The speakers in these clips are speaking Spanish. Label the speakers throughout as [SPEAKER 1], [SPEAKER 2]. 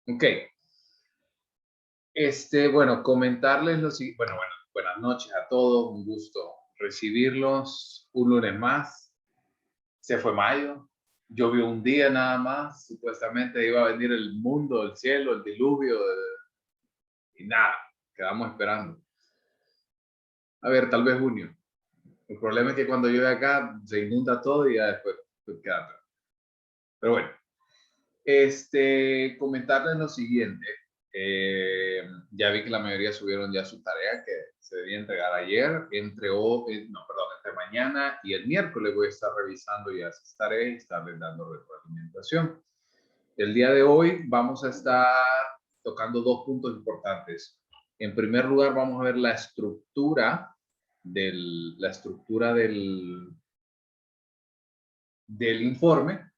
[SPEAKER 1] Ok. Bueno, comentarles lo siguiente. Bueno, buenas noches a todos. Un gusto recibirlos un lunes más. Se fue mayo. Llovió un día nada más. Supuestamente iba a venir el mundo, el cielo, el diluvio. Y nada, quedamos esperando. A ver, tal vez junio. El problema es que cuando llueve acá se inunda todo y ya después pues, queda atrás. Pero bueno, comentarles lo siguiente. Ya vi que la mayoría subieron ya su tarea que se debía entregar ayer. Entre mañana y el miércoles voy a estar revisando ya esas tareas y estarles dando retroalimentación. El día de hoy vamos a estar tocando dos puntos importantes. En primer lugar, vamos a ver la estructura del informe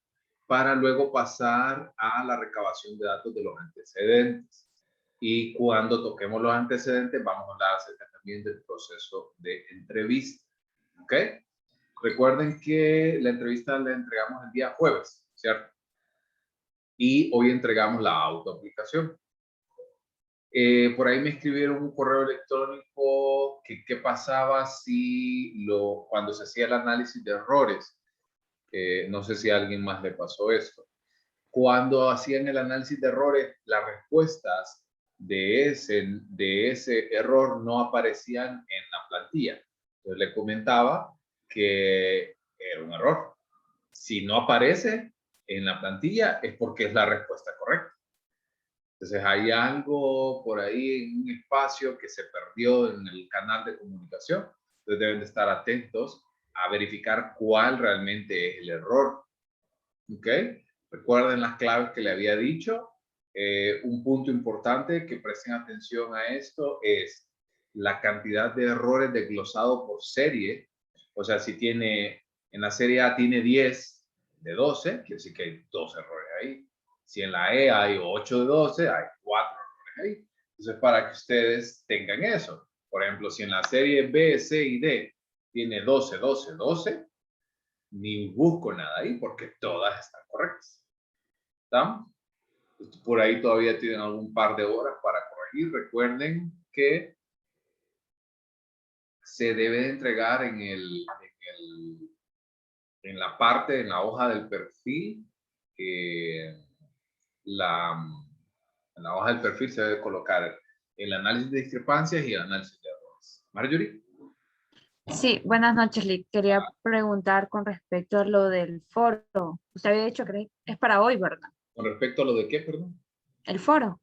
[SPEAKER 1] para luego pasar a la recabación de datos de los antecedentes. Y cuando toquemos los antecedentes, vamos a hablar acerca también del proceso de entrevista. ¿Ok? Recuerden que la entrevista la entregamos el día jueves, ¿cierto? Y hoy entregamos la autoaplicación. Por ahí me escribieron un correo electrónico que qué pasaba si cuando se hacía el análisis de errores. No sé si a alguien más le pasó esto. Cuando hacían el análisis de errores, las respuestas de ese error no aparecían en la plantilla. Entonces le comentaba que era un error. Si no aparece en la plantilla es porque es la respuesta correcta. Entonces hay algo por ahí en un espacio que se perdió en el canal de comunicación. Entonces deben de estar atentos a verificar cuál realmente es el error. ¿Ok? Recuerden las claves que le había dicho. Un punto importante que presten atención a esto es la cantidad de errores desglosado por serie. O sea, si en la serie A tiene 10 de 12, quiere decir que hay 2 errores ahí. Si en la E hay 8 de 12, hay 4 errores ahí. Entonces, para que ustedes tengan eso. Por ejemplo, si en la serie B, C y D tiene 12, 12, 12, ni busco nada ahí porque todas están correctas. ¿Estamos? Por ahí todavía tienen algún par de horas para corregir. Recuerden que se debe de entregar en la hoja del perfil, en la hoja del perfil se debe colocar el análisis de discrepancias y el análisis de errores. Marjorie.
[SPEAKER 2] Sí, buenas noches, Lick. Quería preguntar con respecto a lo del foro. Usted había dicho que es para hoy, ¿verdad?
[SPEAKER 1] Con respecto a lo de qué, perdón.
[SPEAKER 2] El foro.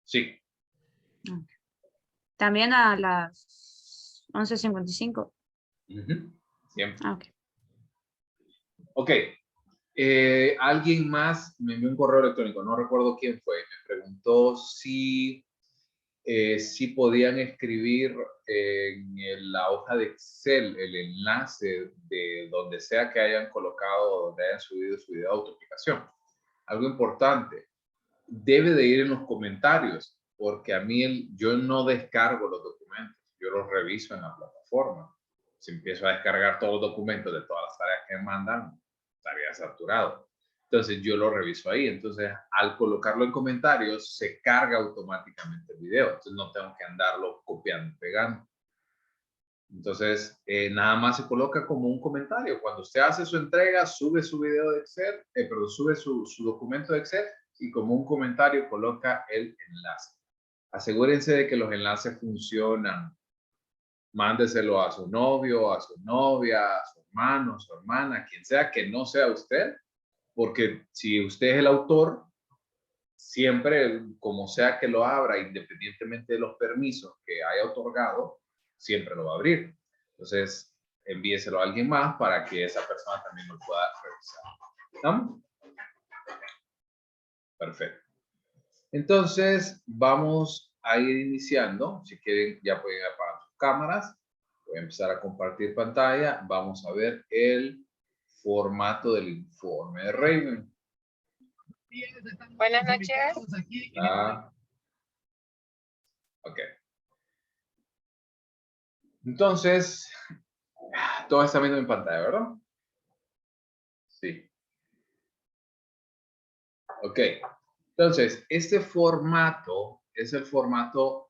[SPEAKER 1] Sí.
[SPEAKER 2] Ok. También a las 11:55.
[SPEAKER 1] Siempre.
[SPEAKER 2] Ah, ok.
[SPEAKER 1] Ok. Alguien más me envió un correo electrónico, no recuerdo quién fue, me preguntó si podían escribir en la hoja de Excel el enlace de donde sea que hayan colocado, donde hayan subido su video de autoaplicación. Algo importante, debe de ir en los comentarios, porque a mí yo no descargo los documentos, yo los reviso en la plataforma. Si empiezo a descargar todos los documentos de todas las tareas que me mandan, estaría saturado. Entonces yo lo reviso ahí. Entonces al colocarlo en comentarios se carga automáticamente el video. Entonces no tengo que andarlo copiando y pegando. Entonces nada más se coloca como un comentario. Cuando usted hace su entrega, sube su video de Excel, perdón, sube su documento de Excel y como un comentario coloca el enlace. Asegúrense de que los enlaces funcionan. Mándeselo a su novio, a su novia, a su hermano, a su hermana, quien sea que no sea usted, porque si usted es el autor, siempre, como sea que lo abra, independientemente de los permisos que haya otorgado, siempre lo va a abrir. Entonces, envíeselo a alguien más para que esa persona también lo pueda revisar. ¿Estamos? Perfecto. Entonces, vamos a ir iniciando. Si quieren, ya pueden apagar sus cámaras. Voy a empezar a compartir pantalla. Vamos a ver el formato del informe de Raven.
[SPEAKER 3] Buenas noches.
[SPEAKER 1] Ok. Entonces, todo está viendo en pantalla, ¿verdad? Sí. Ok. Entonces, este formato es el formato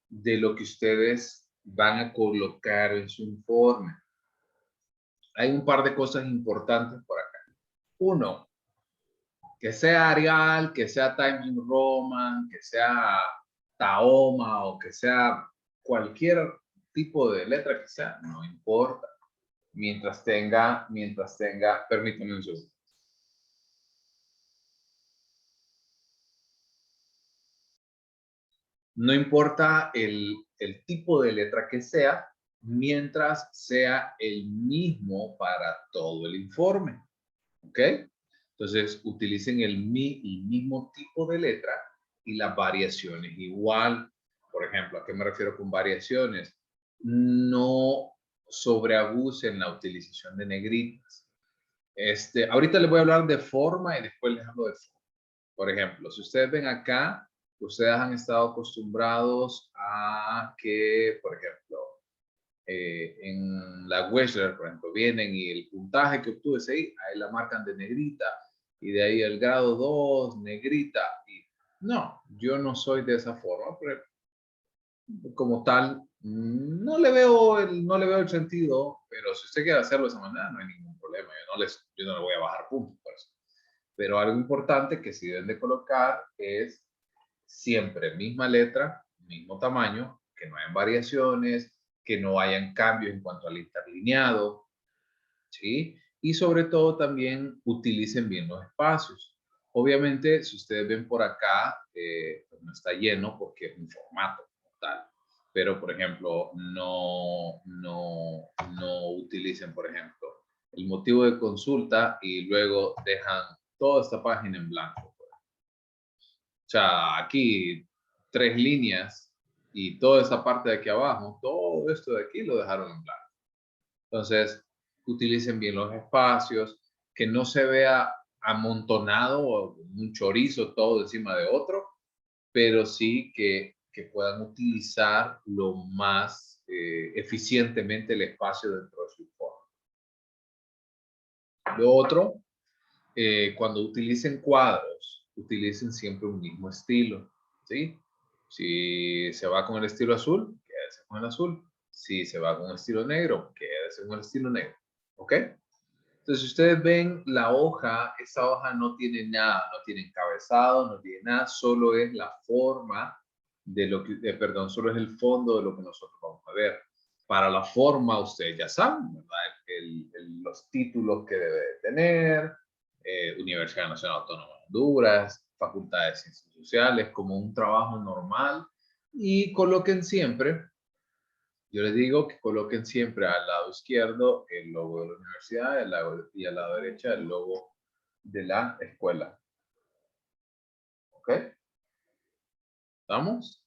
[SPEAKER 1] de lo que ustedes van a colocar en su informe. Hay un par de cosas importantes por acá. Uno, que sea Arial, que sea Times New Roman, que sea Tahoma o que sea cualquier tipo de letra que sea, no importa. Mientras tenga, permítame un segundo. No importa el tipo de letra que sea, mientras sea el mismo para todo el informe. ¿Ok? Entonces, utilicen el mismo tipo de letra y las variaciones igual. Por ejemplo, ¿a qué me refiero con variaciones? No sobreabusen la utilización de negritas. Ahorita les voy a hablar de forma y después les hablo de forma. Por ejemplo, si ustedes ven acá, ustedes han estado acostumbrados a que, por ejemplo, en la Wechsler, por ejemplo, vienen y el puntaje que obtuve ahí la marcan de negrita y de ahí el grado 2, negrita. Y no, yo no soy de esa forma, pero como tal, no le veo el sentido, pero si usted quiere hacerlo de esa manera, no hay ningún problema. Yo no le voy a bajar puntos por eso. Pero algo importante que sí deben de colocar es siempre misma letra, mismo tamaño, que no hayan variaciones, que no hayan cambios en cuanto al interlineado, ¿sí? Y sobre todo también utilicen bien los espacios. Obviamente, si ustedes ven por acá, pues no está lleno porque es un formato como tal. Pero, por ejemplo, no utilicen, por ejemplo, el motivo de consulta y luego dejan toda esta página en blanco. O sea, aquí 3 líneas y toda esa parte de aquí abajo, todo esto de aquí lo dejaron en blanco. Entonces, utilicen bien los espacios, que no se vea amontonado o un chorizo todo encima de otro, pero sí que puedan utilizar lo más eficientemente el espacio dentro de su informe. Lo otro, cuando utilicen cuadros, utilicen siempre un mismo estilo, ¿sí? Si se va con el estilo azul, quédese con el azul. Si se va con el estilo negro, quédese con el estilo negro, ¿ok? Entonces, si ustedes ven la hoja, esa hoja no tiene nada, no tiene encabezado, no tiene nada, solo es la forma de lo que, perdón, solo es el fondo de lo que nosotros vamos a ver. Para la forma, ustedes ya saben, ¿verdad? Los títulos que debe de tener, Universidad Nacional Autónoma de Honduras, Facultad de Ciencias Sociales, como un trabajo normal, y coloquen siempre, yo les digo que coloquen siempre al lado izquierdo el logo de la universidad y al lado derecho el logo de la escuela. ¿Ok? ¿Estamos?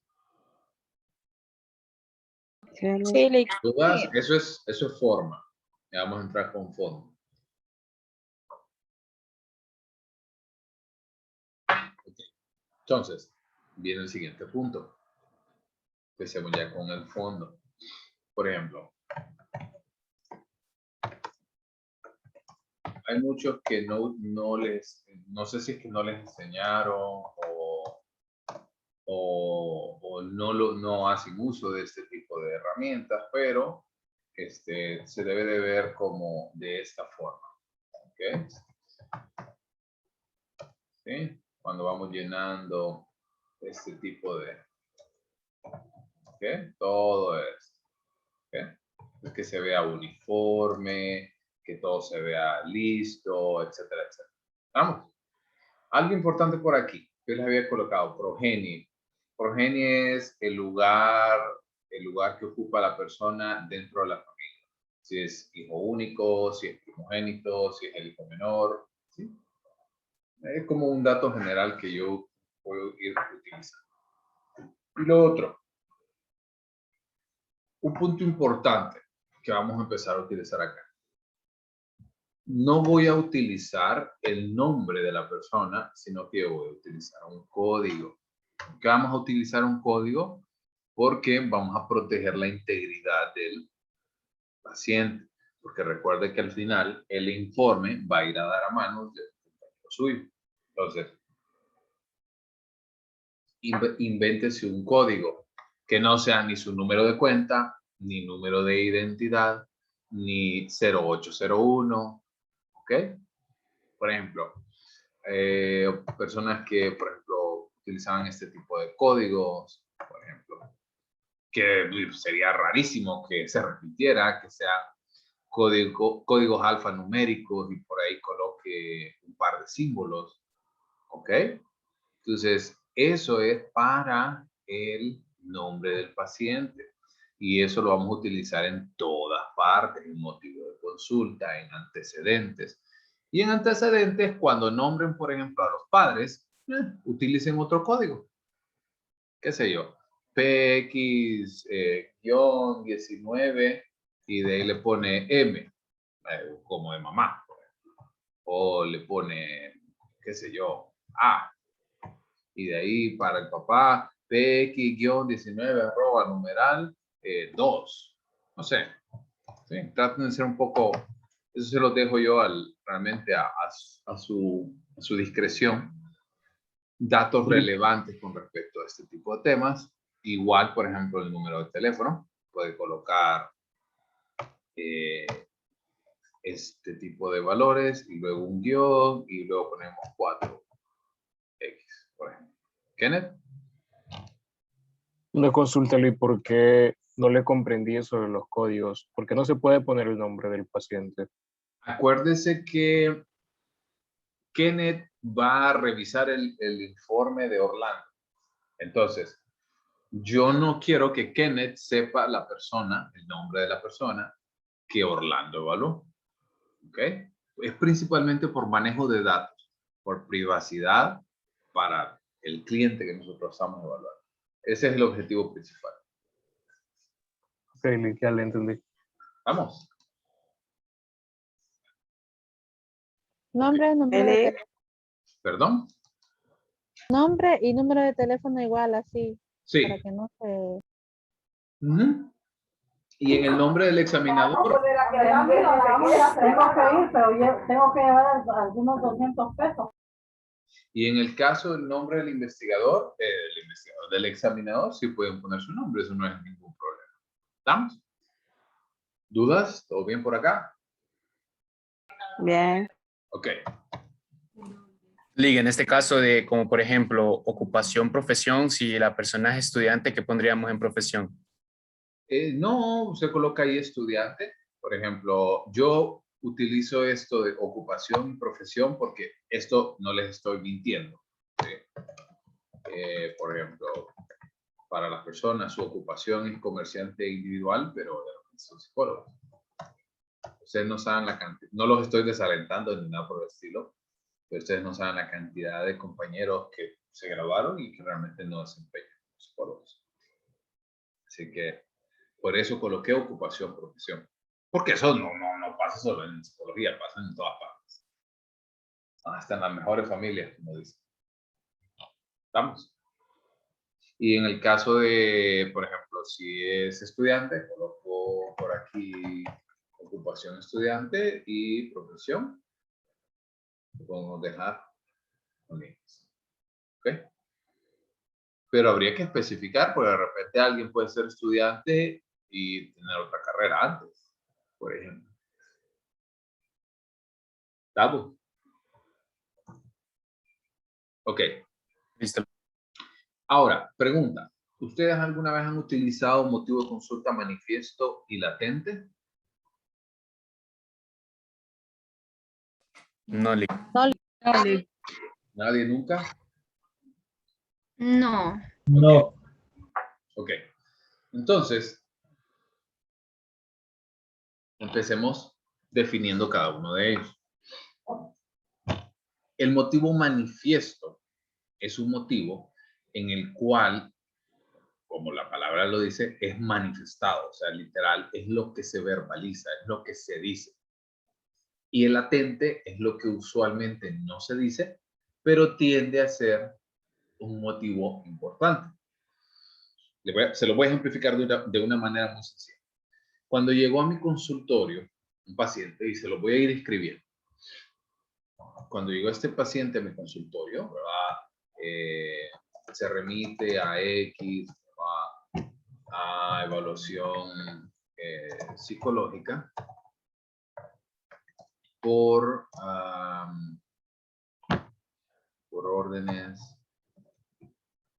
[SPEAKER 3] Sí, Lick.
[SPEAKER 1] ¿Dudas? Eso es forma. Ya vamos a entrar con fondo. Okay. Entonces, viene el siguiente punto. Empecemos ya con el fondo. Por ejemplo, hay muchos que no sé si es que no les enseñaron o no hacen uso de este tipo de herramientas, pero se debe de ver como de esta forma. ¿Ok? ¿Sí? Cuando vamos llenando este tipo de... ¿Ok? Todo esto. ¿Ok? Es que se vea uniforme, que todo se vea listo, etcétera, etcétera. Vamos. Algo importante por aquí. Yo les había colocado progenie. Progenie es el lugar que ocupa la persona dentro de la familia. Si es hijo único, si es primogénito, si es el hijo menor. ¿Sí? Es como un dato general que yo puedo ir utilizando. Y lo otro, un punto importante que vamos a empezar a utilizar acá. No voy a utilizar el nombre de la persona, sino que voy a utilizar un código. ¿Por qué vamos a utilizar un código? Porque vamos a proteger la integridad del paciente. Porque recuerde que al final el informe va a ir a dar a manos del compañero suyo. Entonces, invéntese un código que no sea ni su número de cuenta, ni número de identidad, ni 0801, ¿ok? Por ejemplo, personas que, por ejemplo, utilizaban este tipo de códigos, por ejemplo, que sería rarísimo que se repitiera, que sea códigos alfanuméricos y por ahí coloque un par de símbolos, ¿ok? Entonces, eso es para el nombre del paciente y eso lo vamos a utilizar en todas partes, en motivo de consulta, en antecedentes. Y en antecedentes, cuando nombren, por ejemplo, a los padres, utilicen otro código. ¿Qué sé yo? PX-19 y de ahí le pone M, como de mamá. O le pone, qué sé yo, A. Y de ahí para el papá, PX-19 arroba numeral 2. No sé. ¿Sí? Traten de ser un poco, eso se lo dejo yo realmente a su discreción. Datos relevantes con respecto a este tipo de temas. Igual, por ejemplo, el número de teléfono. Puede colocar este tipo de valores y luego un guión y luego ponemos 4X, por ejemplo. Kenneth.
[SPEAKER 4] Una consulta, Luis, ¿por qué no le comprendí eso de los códigos? ¿Por qué no se puede poner el nombre del paciente?
[SPEAKER 1] Acuérdese que Kenneth va a revisar el informe de Orlando. Entonces, yo no quiero que Kenneth sepa la persona, el nombre de la persona que Orlando evaluó. ¿Ok? Es principalmente por manejo de datos, por privacidad para el cliente que nosotros estamos evaluando. Ese es el objetivo principal.
[SPEAKER 4] Ok, Luis, ya le entendí.
[SPEAKER 1] Vamos.
[SPEAKER 3] Nombre, número de teléfono.
[SPEAKER 1] ¿Perdón?
[SPEAKER 3] Nombre y número de teléfono igual, así.
[SPEAKER 1] Sí.
[SPEAKER 3] Para que no se...
[SPEAKER 1] Y en el nombre del examinador.
[SPEAKER 5] Tengo que ir, pero tengo que llevar algunos 200 pesos.
[SPEAKER 1] Y en el caso del nombre del investigador, del examinador, sí pueden poner su nombre, eso no es ningún problema. ¿Estamos? ¿Dudas? ¿Todo bien por acá?
[SPEAKER 3] Bien.
[SPEAKER 1] Ok.
[SPEAKER 6] Liga, en este caso de, como por ejemplo, ocupación, profesión, si la persona es estudiante, ¿qué pondríamos en profesión?
[SPEAKER 1] No, se coloca ahí estudiante. Por ejemplo, yo utilizo esto de ocupación y profesión porque esto no les estoy mintiendo. ¿Sí? Por ejemplo, para las personas su ocupación es comerciante individual, pero son psicólogos. Ustedes no saben la cantidad, no los estoy desalentando ni nada por el estilo, pero ustedes no saben la cantidad de compañeros que se graduaron y que realmente no desempeñan como psicólogos. Así que por eso coloqué ocupación, profesión. Porque eso no pasa solo en psicología, pasa en todas partes. Hasta en las mejores familias, como dicen. ¿Estamos? Y en el caso de, por ejemplo, si es estudiante, coloco por aquí ocupación estudiante y profesión. Lo podemos dejar con links. ¿Ok? Pero habría que especificar, porque de repente alguien puede ser estudiante y tener otra carrera antes, por ejemplo. ¿Estamos? Ok.
[SPEAKER 6] Listo.
[SPEAKER 1] Ahora, pregunta. ¿Ustedes alguna vez han utilizado motivo de consulta manifiesto y latente?
[SPEAKER 6] No, Liga.
[SPEAKER 1] ¿Nadie nunca?
[SPEAKER 2] No.
[SPEAKER 7] No.
[SPEAKER 1] Ok. Entonces, empecemos definiendo cada uno de ellos. El motivo manifiesto es un motivo en el cual, como la palabra lo dice, es manifestado, o sea, literal, es lo que se verbaliza, es lo que se dice. Y el latente es lo que usualmente no se dice, pero tiende a ser un motivo importante. Se lo voy a ejemplificar de una manera muy sencilla. Cuando llegó a mi consultorio un paciente, y se lo voy a ir escribiendo. Cuando llegó este paciente a mi consultorio, ¿verdad? se remite a X, a evaluación psicológica por órdenes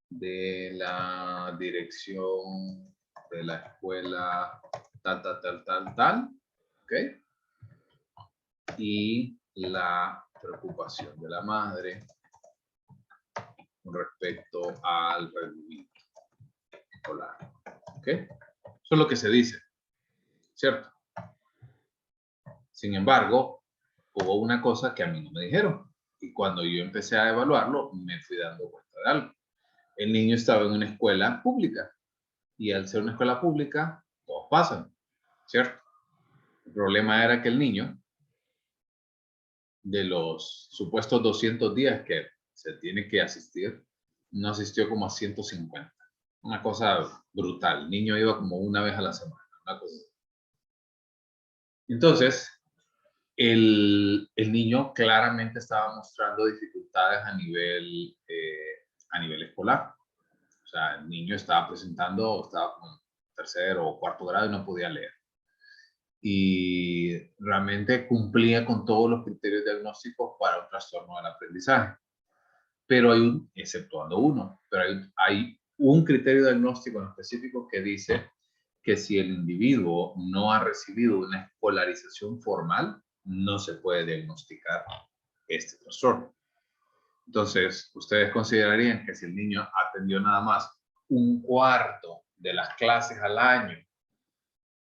[SPEAKER 1] de la dirección de la escuela tal, ¿ok? Y la preocupación de la madre con respecto al rendimiento escolar, ¿ok? Eso es lo que se dice, ¿cierto? Sin embargo, hubo una cosa que a mí no me dijeron, y cuando yo empecé a evaluarlo, me fui dando cuenta de algo. El niño estaba en una escuela pública, y al ser una escuela pública, todos pasan, ¿cierto? El problema era que el niño, de los supuestos 200 días que se tiene que asistir, no asistió como a 150. Una cosa brutal. El niño iba como una vez a la semana. Una cosa. Entonces, el niño claramente estaba mostrando dificultades a nivel escolar. O sea, el niño estaba como en tercero o cuarto grado y no podía leer. Y realmente cumplía con todos los criterios diagnósticos para un trastorno del aprendizaje. Pero exceptuando uno, pero hay un criterio diagnóstico en específico que dice que si el individuo no ha recibido una escolarización formal, no se puede diagnosticar este trastorno. Entonces, ustedes considerarían que si el niño atendió nada más un cuarto de las clases al año,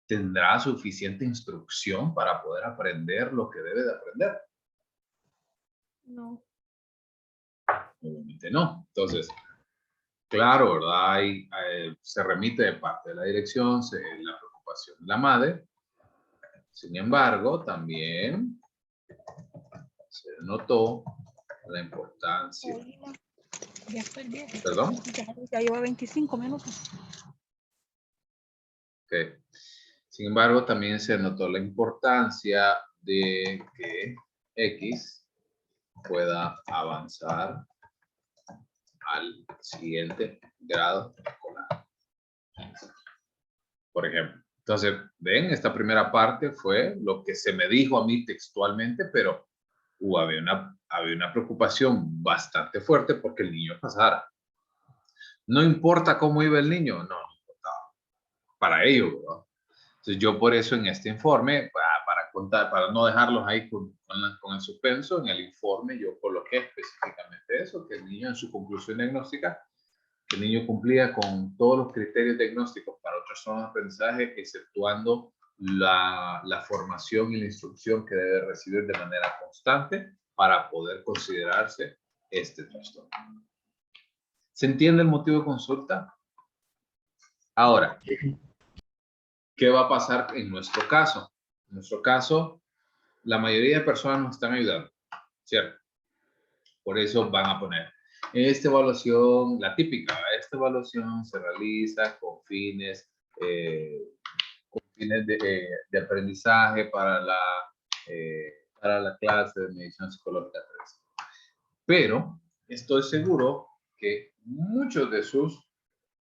[SPEAKER 1] ¿tendrá suficiente instrucción para poder aprender lo que debe de aprender?
[SPEAKER 2] No.
[SPEAKER 1] Obviamente no. Entonces, claro, ¿verdad? Se remite de parte de la dirección, la preocupación de la madre. Sin embargo, también se notó la importancia.
[SPEAKER 7] Ya estoy bien.
[SPEAKER 1] ¿Perdón?
[SPEAKER 7] Ya lleva 25 minutos.
[SPEAKER 1] Okay. Sin embargo, también se notó la importancia de que X pueda avanzar al siguiente grado escolar. Por ejemplo. Entonces, ven, esta primera parte fue lo que se me dijo a mí textualmente, pero había una preocupación bastante fuerte porque el niño pasara. No importa cómo iba el niño, no importaba. Para ello, ¿verdad? Entonces, yo por eso en este informe, para no dejarlos ahí con el suspenso, en el informe yo coloqué específicamente eso, que el niño en su conclusión diagnóstica, que el niño cumplía con todos los criterios diagnósticos para otras zonas de aprendizaje, exceptuando la formación y la instrucción que debe recibir de manera constante para poder considerarse este trastorno. ¿Se entiende el motivo de consulta? Ahora, ¿qué va a pasar en nuestro caso? En nuestro caso, la mayoría de personas nos están ayudando, ¿cierto? Por eso van a poner esta evaluación, la típica, esta evaluación se realiza con fines de aprendizaje para la clase de medición psicológica 3. Pero estoy seguro que muchos de sus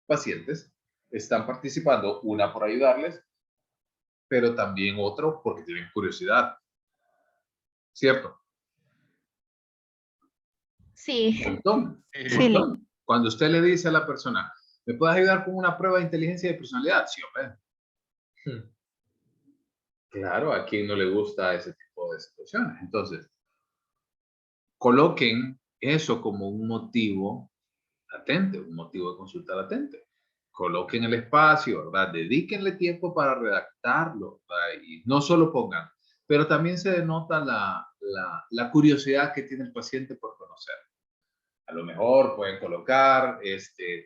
[SPEAKER 1] pacientes están participando, una por ayudarles, pero también otro porque tienen curiosidad. ¿Cierto?
[SPEAKER 2] Sí.
[SPEAKER 1] Sí. Cuando usted le dice a la persona, ¿me puedes ayudar con una prueba de inteligencia y de personalidad? Sí, hombre. Claro, a quien no le gusta ese tipo de situaciones. Entonces, coloquen eso como un motivo latente, un motivo de consulta latente. Coloquen el espacio, ¿verdad? Dedíquenle tiempo para redactarlo, ¿verdad? Y no solo pongan, pero también se denota la curiosidad que tiene el paciente por conocer. A lo mejor pueden colocar,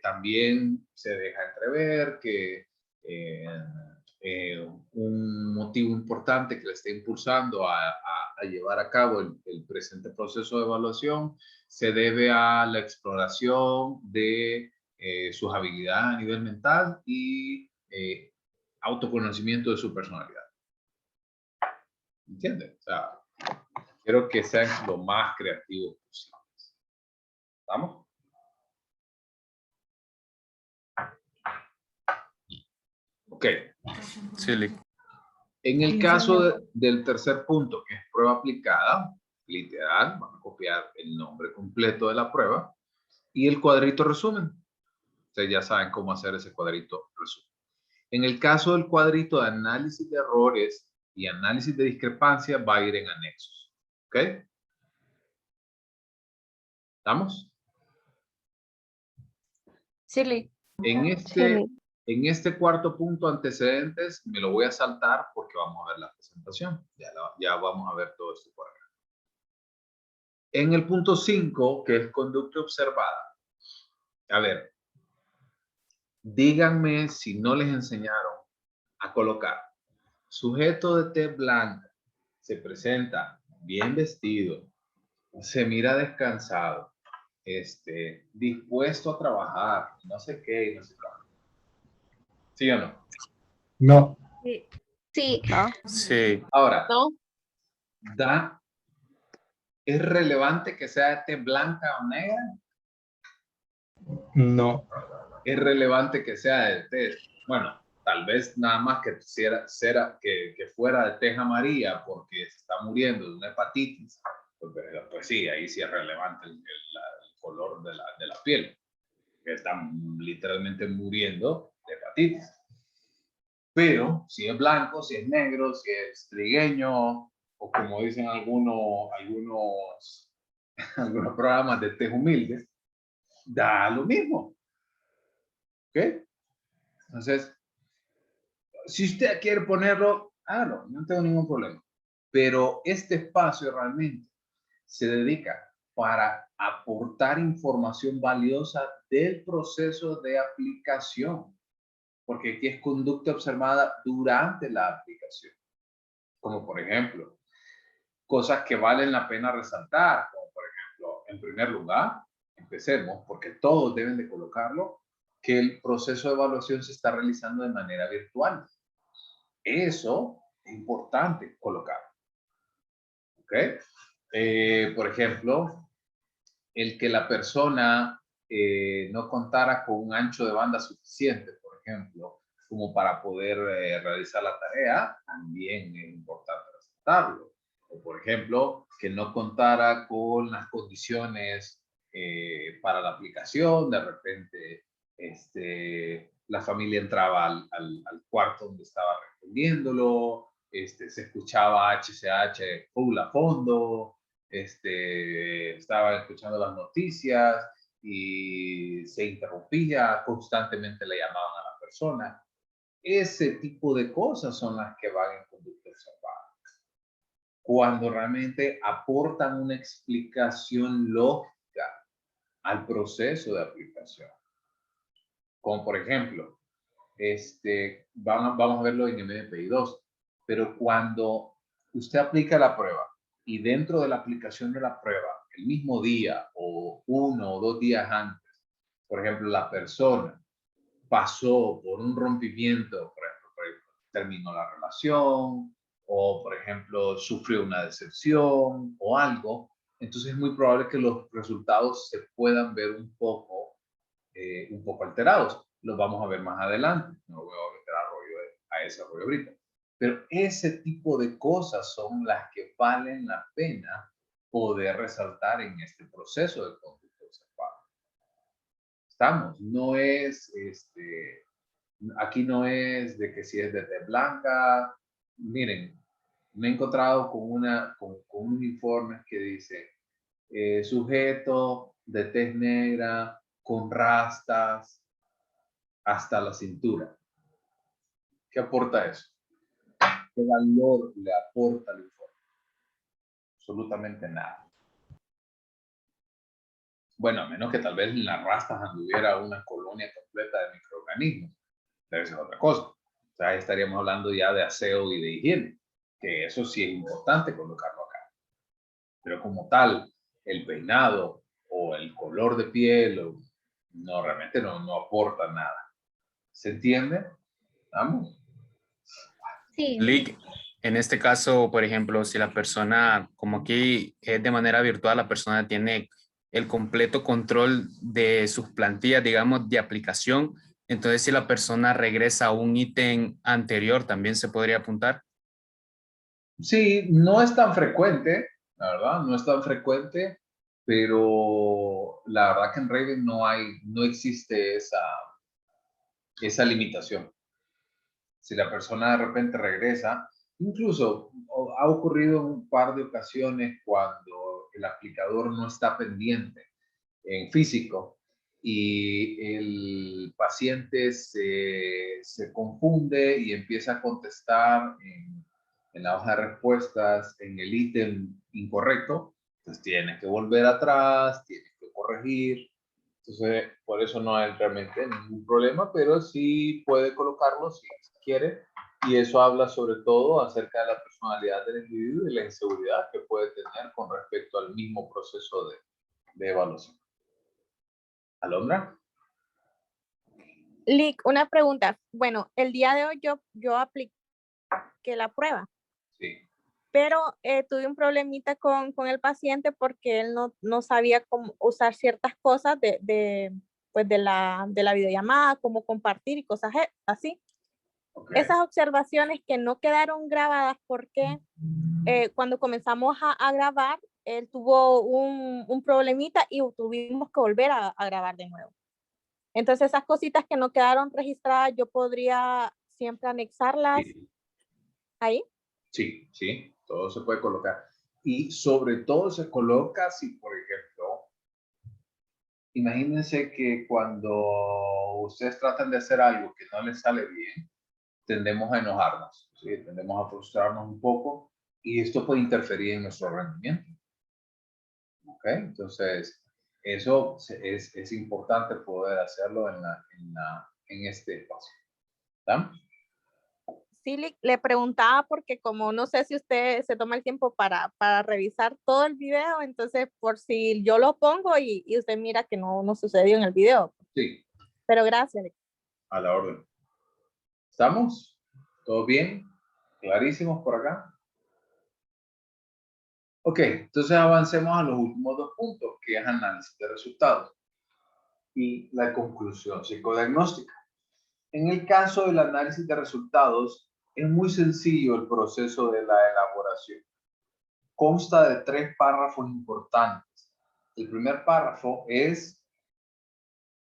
[SPEAKER 1] también se deja entrever que un motivo importante que le esté impulsando a llevar a cabo el presente proceso de evaluación se debe a la exploración de sus habilidades a nivel mental y autoconocimiento de su personalidad. ¿Entienden? O sea, quiero que sean lo más creativos posible. ¿Estamos? Ok.
[SPEAKER 6] Sí, Lick.
[SPEAKER 1] En el caso del tercer punto, que es prueba aplicada, literal, vamos a copiar el nombre completo de la prueba y el cuadrito resumen. Ustedes ya saben cómo hacer ese cuadrito resumen. En el caso del cuadrito de análisis de errores y análisis de discrepancia, va a ir en anexos. ¿Ok? ¿Estamos?
[SPEAKER 2] Sí, Lick.
[SPEAKER 1] En este cuarto punto, antecedentes, me lo voy a saltar porque vamos a ver la presentación. Ya vamos a ver todo esto por acá. En el punto 5, que es conducta observada. A ver, díganme si no les enseñaron a colocar sujeto de tez blanca, se presenta bien vestido, se mira descansado, dispuesto a trabajar, no sé qué y no sé cuándo. ¿Sí o no?
[SPEAKER 8] No.
[SPEAKER 2] Sí.
[SPEAKER 3] Sí.
[SPEAKER 6] Sí.
[SPEAKER 1] Ahora,
[SPEAKER 3] No.
[SPEAKER 1] ¿es relevante que sea de tez blanca o negra?
[SPEAKER 8] No.
[SPEAKER 1] ¿Es relevante que sea de tez? Bueno, tal vez nada más que fuera de tez amarilla porque se está muriendo de una hepatitis. Pues sí, ahí sí es relevante el color de la piel, que están literalmente muriendo de hepatitis. Pero si es blanco, si es negro, si es trigueño, o como dicen algunos programas de tez humildes, da lo mismo. ¿Ok? Entonces, si usted quiere ponerlo, hágalo, no tengo ningún problema. Pero este espacio realmente se dedica para aportar información valiosa del proceso de aplicación, porque aquí es conducta observada durante la aplicación. Como por ejemplo, cosas que valen la pena resaltar, como por ejemplo, en primer lugar, empecemos, porque todos deben de colocarlo, que el proceso de evaluación se está realizando de manera virtual. Eso es importante colocar. ¿Ok? Por ejemplo, el que la persona no contara con un ancho de banda suficiente, por ejemplo, como para poder realizar la tarea, también es importante resaltarlo. O, por ejemplo, que no contara con las condiciones para la aplicación, de repente la familia entraba al cuarto donde estaba respondiéndolo, se escuchaba HCH full a fondo, estaba escuchando las noticias y se interrumpía, constantemente le llamaban a la persona. Ese tipo de cosas son las que van en conducta observada. Cuando realmente aportan una explicación lógica al proceso de aplicación. Como por ejemplo, vamos a verlo en MDPI 2, pero cuando usted aplica la prueba y dentro de la aplicación de la prueba, el mismo día o 1 o 2 días antes, por ejemplo, la persona pasó por un rompimiento, por ejemplo, terminó la relación, o por ejemplo, sufrió una decepción o algo, entonces es muy probable que los resultados se puedan ver un poco alterados. Los vamos a ver más adelante, no voy a meter a ese rollo ahorita. Pero ese tipo de cosas son las que valen la pena poder resaltar en este proceso de conducta observada. Estamos, no es, aquí no es de que si es de tez blanca. Miren, me he encontrado con un informe que dice sujeto de tez negra con rastas hasta la cintura. ¿Qué aporta eso? ¿Qué valor le aporta el informe? Absolutamente nada. Bueno, a menos que tal vez en las rastas anduviera una colonia completa de microorganismos. Debe ser otra cosa. O sea, ahí estaríamos hablando ya de aseo y de higiene, que eso sí es importante colocarlo acá. Pero como tal, el peinado o el color de piel, no, realmente no aporta nada. ¿Se entiende? ¿Vamos?
[SPEAKER 3] Sí.
[SPEAKER 6] Lick, en este caso, por ejemplo, si la persona, como aquí es de manera virtual, la persona tiene el completo control de sus plantillas, digamos, de aplicación, Entonces, si la persona regresa a un ítem anterior, ¿también se podría apuntar?
[SPEAKER 1] Sí, no es tan frecuente, la verdad, no es tan frecuente, pero la verdad que en Raven no existe esa limitación. Si la persona de repente regresa, incluso ha ocurrido en un par de ocasiones cuando el aplicador no está pendiente en físico y el paciente se confunde y empieza a contestar en la hoja de respuestas en el ítem incorrecto, pues tiene que volver atrás, tiene que corregir. Entonces, por eso no hay realmente ningún problema, pero sí puede colocarlo si quiere. Y eso habla sobre todo acerca de la personalidad del individuo y la inseguridad que puede tener con respecto al mismo proceso de evaluación. ¿Alondra?
[SPEAKER 8] Lick, una pregunta. Bueno, el día de hoy yo apliqué la prueba,
[SPEAKER 1] Sí.
[SPEAKER 8] pero tuve un problemita con el paciente porque él no sabía cómo usar ciertas cosas pues de la videollamada, cómo compartir y cosas así.
[SPEAKER 1] Okay.
[SPEAKER 8] Esas observaciones que no quedaron grabadas porque cuando comenzamos a grabar, él tuvo un problemita y tuvimos que volver a grabar de nuevo. Entonces, esas cositas que no quedaron registradas, yo podría siempre anexarlas
[SPEAKER 1] Sí.
[SPEAKER 8] ahí.
[SPEAKER 1] Sí, sí, todo se puede colocar. Y sobre todo se coloca si, por ejemplo, imagínense que cuando ustedes tratan de hacer algo que no les sale bien, tendemos a enojarnos, ¿sí? Tendemos a frustrarnos un poco y esto puede interferir en nuestro rendimiento. ¿Ok? Entonces, eso es importante poder hacerlo en este espacio. ¿Está?
[SPEAKER 8] Sí, le preguntaba porque como no sé si usted se toma el tiempo para revisar todo el video, entonces por si yo lo pongo y usted mira que no sucedió en el video.
[SPEAKER 1] Sí.
[SPEAKER 8] Pero gracias.
[SPEAKER 1] A la orden. ¿Estamos? ¿Todo bien? ¿Clarísimos por acá? Ok, entonces avancemos a los últimos dos puntos, que es análisis de resultados y la conclusión psicodiagnóstica. En el caso del análisis de resultados, es muy sencillo el proceso de la elaboración. Consta de 3 párrafos importantes. El primer párrafo es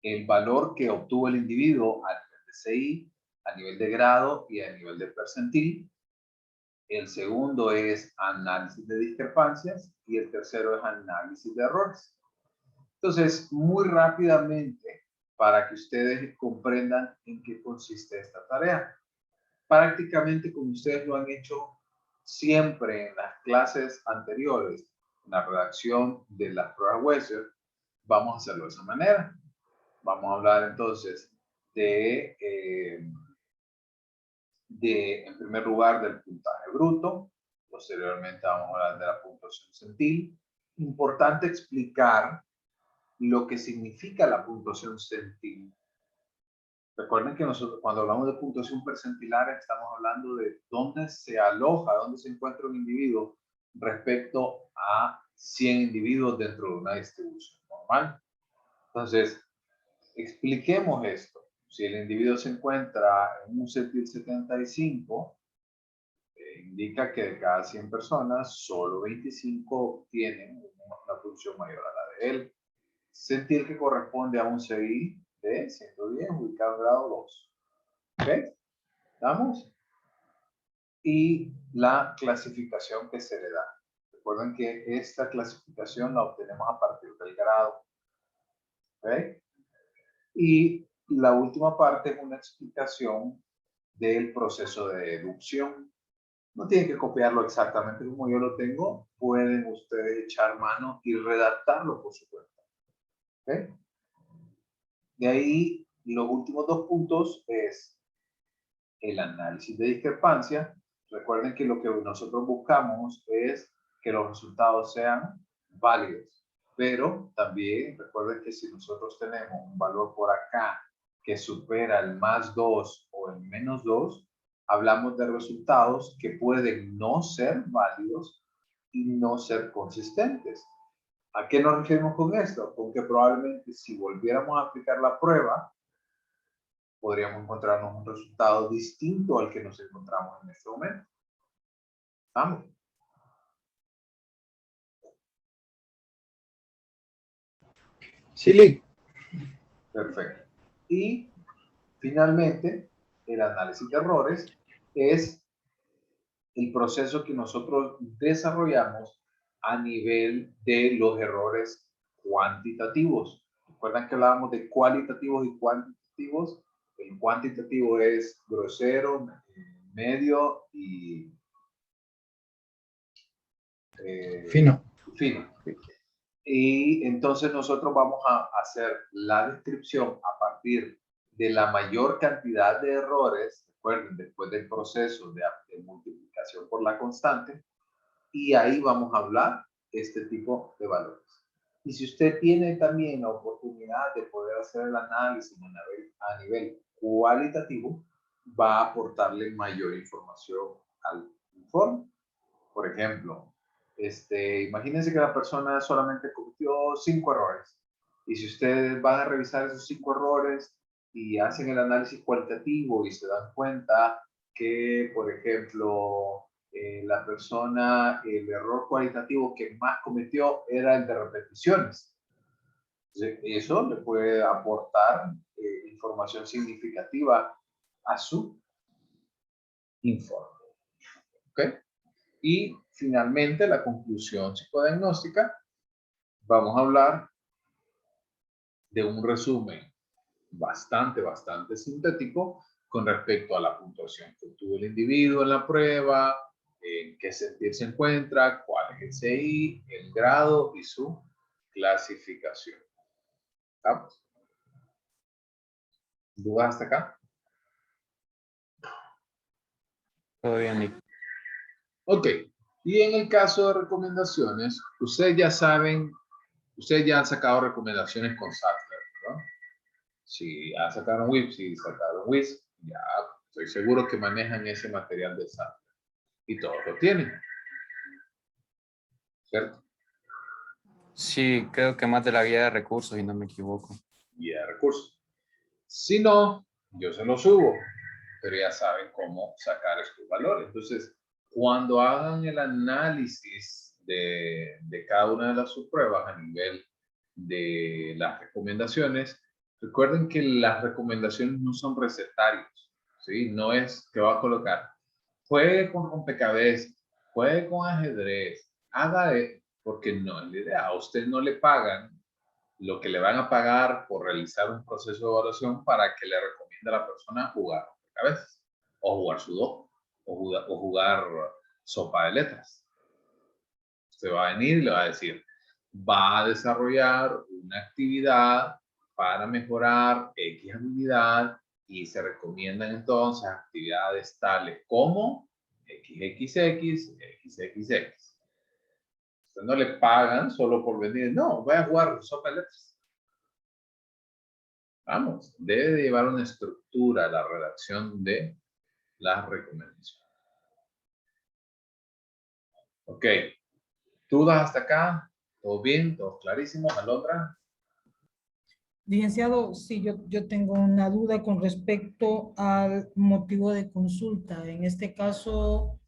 [SPEAKER 1] el valor que obtuvo el individuo a nivel de CI, a nivel de grado y a nivel de percentil. El segundo es análisis de discrepancias y el tercero es análisis de errores. Entonces, muy rápidamente, para que ustedes comprendan en qué consiste esta tarea. Prácticamente como ustedes lo han hecho siempre en las clases anteriores, en la redacción de las pruebas Webster, vamos a hacerlo de esa manera. Vamos a hablar entonces en primer lugar, del puntaje bruto. Posteriormente vamos a hablar de la puntuación centil. Importante explicar lo que significa la puntuación centil. Recuerden que nosotros cuando hablamos de puntuación percentilar estamos hablando de dónde se aloja, dónde se encuentra un individuo respecto a 100 individuos dentro de una distribución normal. Entonces, expliquemos esto. Si el individuo se encuentra en un centil 75, indica que de cada 100 personas, solo 25 tienen una función mayor a la de él. Sentir que corresponde a un CI de 110 ubicado en grado 2. ¿Ok? ¿Estamos? Y la clasificación que se le da. Recuerden que esta clasificación la obtenemos a partir del grado. ¿Ok? Y la última parte es una explicación del proceso de deducción. No tienen que copiarlo exactamente como yo lo tengo. Pueden ustedes echar mano y redactarlo por su cuenta. ¿Ok? De ahí, los últimos dos puntos es el análisis de discrepancia. Recuerden que lo que nosotros buscamos es que los resultados sean válidos. Pero también recuerden que si nosotros tenemos un valor por acá que supera el +2 o el -2, hablamos de resultados que pueden no ser válidos y no ser consistentes. ¿A qué nos referimos con esto? Con que probablemente si volviéramos a aplicar la prueba, podríamos encontrarnos un resultado distinto al que nos encontramos en este momento. ¿Vamos?
[SPEAKER 9] Sí, Lick.
[SPEAKER 1] Perfecto. Y finalmente, el análisis de errores es el proceso que nosotros desarrollamos a nivel de los errores cuantitativos. ¿Recuerdan que hablábamos de cualitativos y cuantitativos? El cuantitativo es grosero, medio y
[SPEAKER 9] Fino.
[SPEAKER 1] Y entonces nosotros vamos a hacer la descripción a partir de la mayor cantidad de errores, recuerden, después del proceso de multiplicación por la constante, y ahí vamos a hablar este tipo de valores. Y si usted tiene también la oportunidad de poder hacer el análisis a nivel cualitativo, va a aportarle mayor información al informe. Por ejemplo, imagínense que la persona solamente cometió 5 errores. Y si ustedes van a revisar esos 5 errores y hacen el análisis cualitativo y se dan cuenta que, por ejemplo, la persona, el error cualitativo que más cometió era el de repeticiones. Entonces, eso le puede aportar información significativa a su informe. ¿Ok? Y finalmente, la conclusión psicodiagnóstica, vamos a hablar de un resumen bastante sintético con respecto a la puntuación que obtuvo el individuo en la prueba, en qué sentir se encuentra, cuál es el CI, el grado y su clasificación. ¿Estamos? ¿Dudas hasta acá?
[SPEAKER 6] Todo bien, Nick.
[SPEAKER 1] Ok. Y en el caso de recomendaciones, ustedes ya saben, ustedes ya han sacado recomendaciones con Sattler, ¿no? Si ya sacaron WIP, si sacaron WIS, ya estoy seguro que manejan ese material de Sattler. Y todos lo tienen. ¿Cierto?
[SPEAKER 6] Sí, creo que más de la guía de recursos, y no me equivoco.
[SPEAKER 1] Guía de recursos. Si no, yo se lo subo, pero ya saben cómo sacar estos valores. Entonces, cuando hagan el análisis de cada una de las subpruebas a nivel de las recomendaciones, recuerden que las recomendaciones no son recetarios, ¿sí? No es que va a colocar, juegue con rompecabezas, juegue con ajedrez, haga porque no es la idea. A usted no le pagan lo que le van a pagar por realizar un proceso de evaluación para que le recomiende a la persona jugar rompecabezas, o jugar sudoku, o jugar sopa de letras. Usted va a venir y le va a decir, va a desarrollar una actividad para mejorar X habilidad y se recomiendan entonces actividades tales como XXX, XXX. Usted no le pagan solo por venir, no, voy a jugar sopa de letras. Vamos, debe de llevar una estructura a la redacción de las recomendaciones. Ok, ¿dudas hasta acá? ¿Todo bien? ¿Todo clarísimo? ¿Alondra?
[SPEAKER 7] Licenciado, sí, yo tengo una duda con respecto al motivo de consulta. En este caso,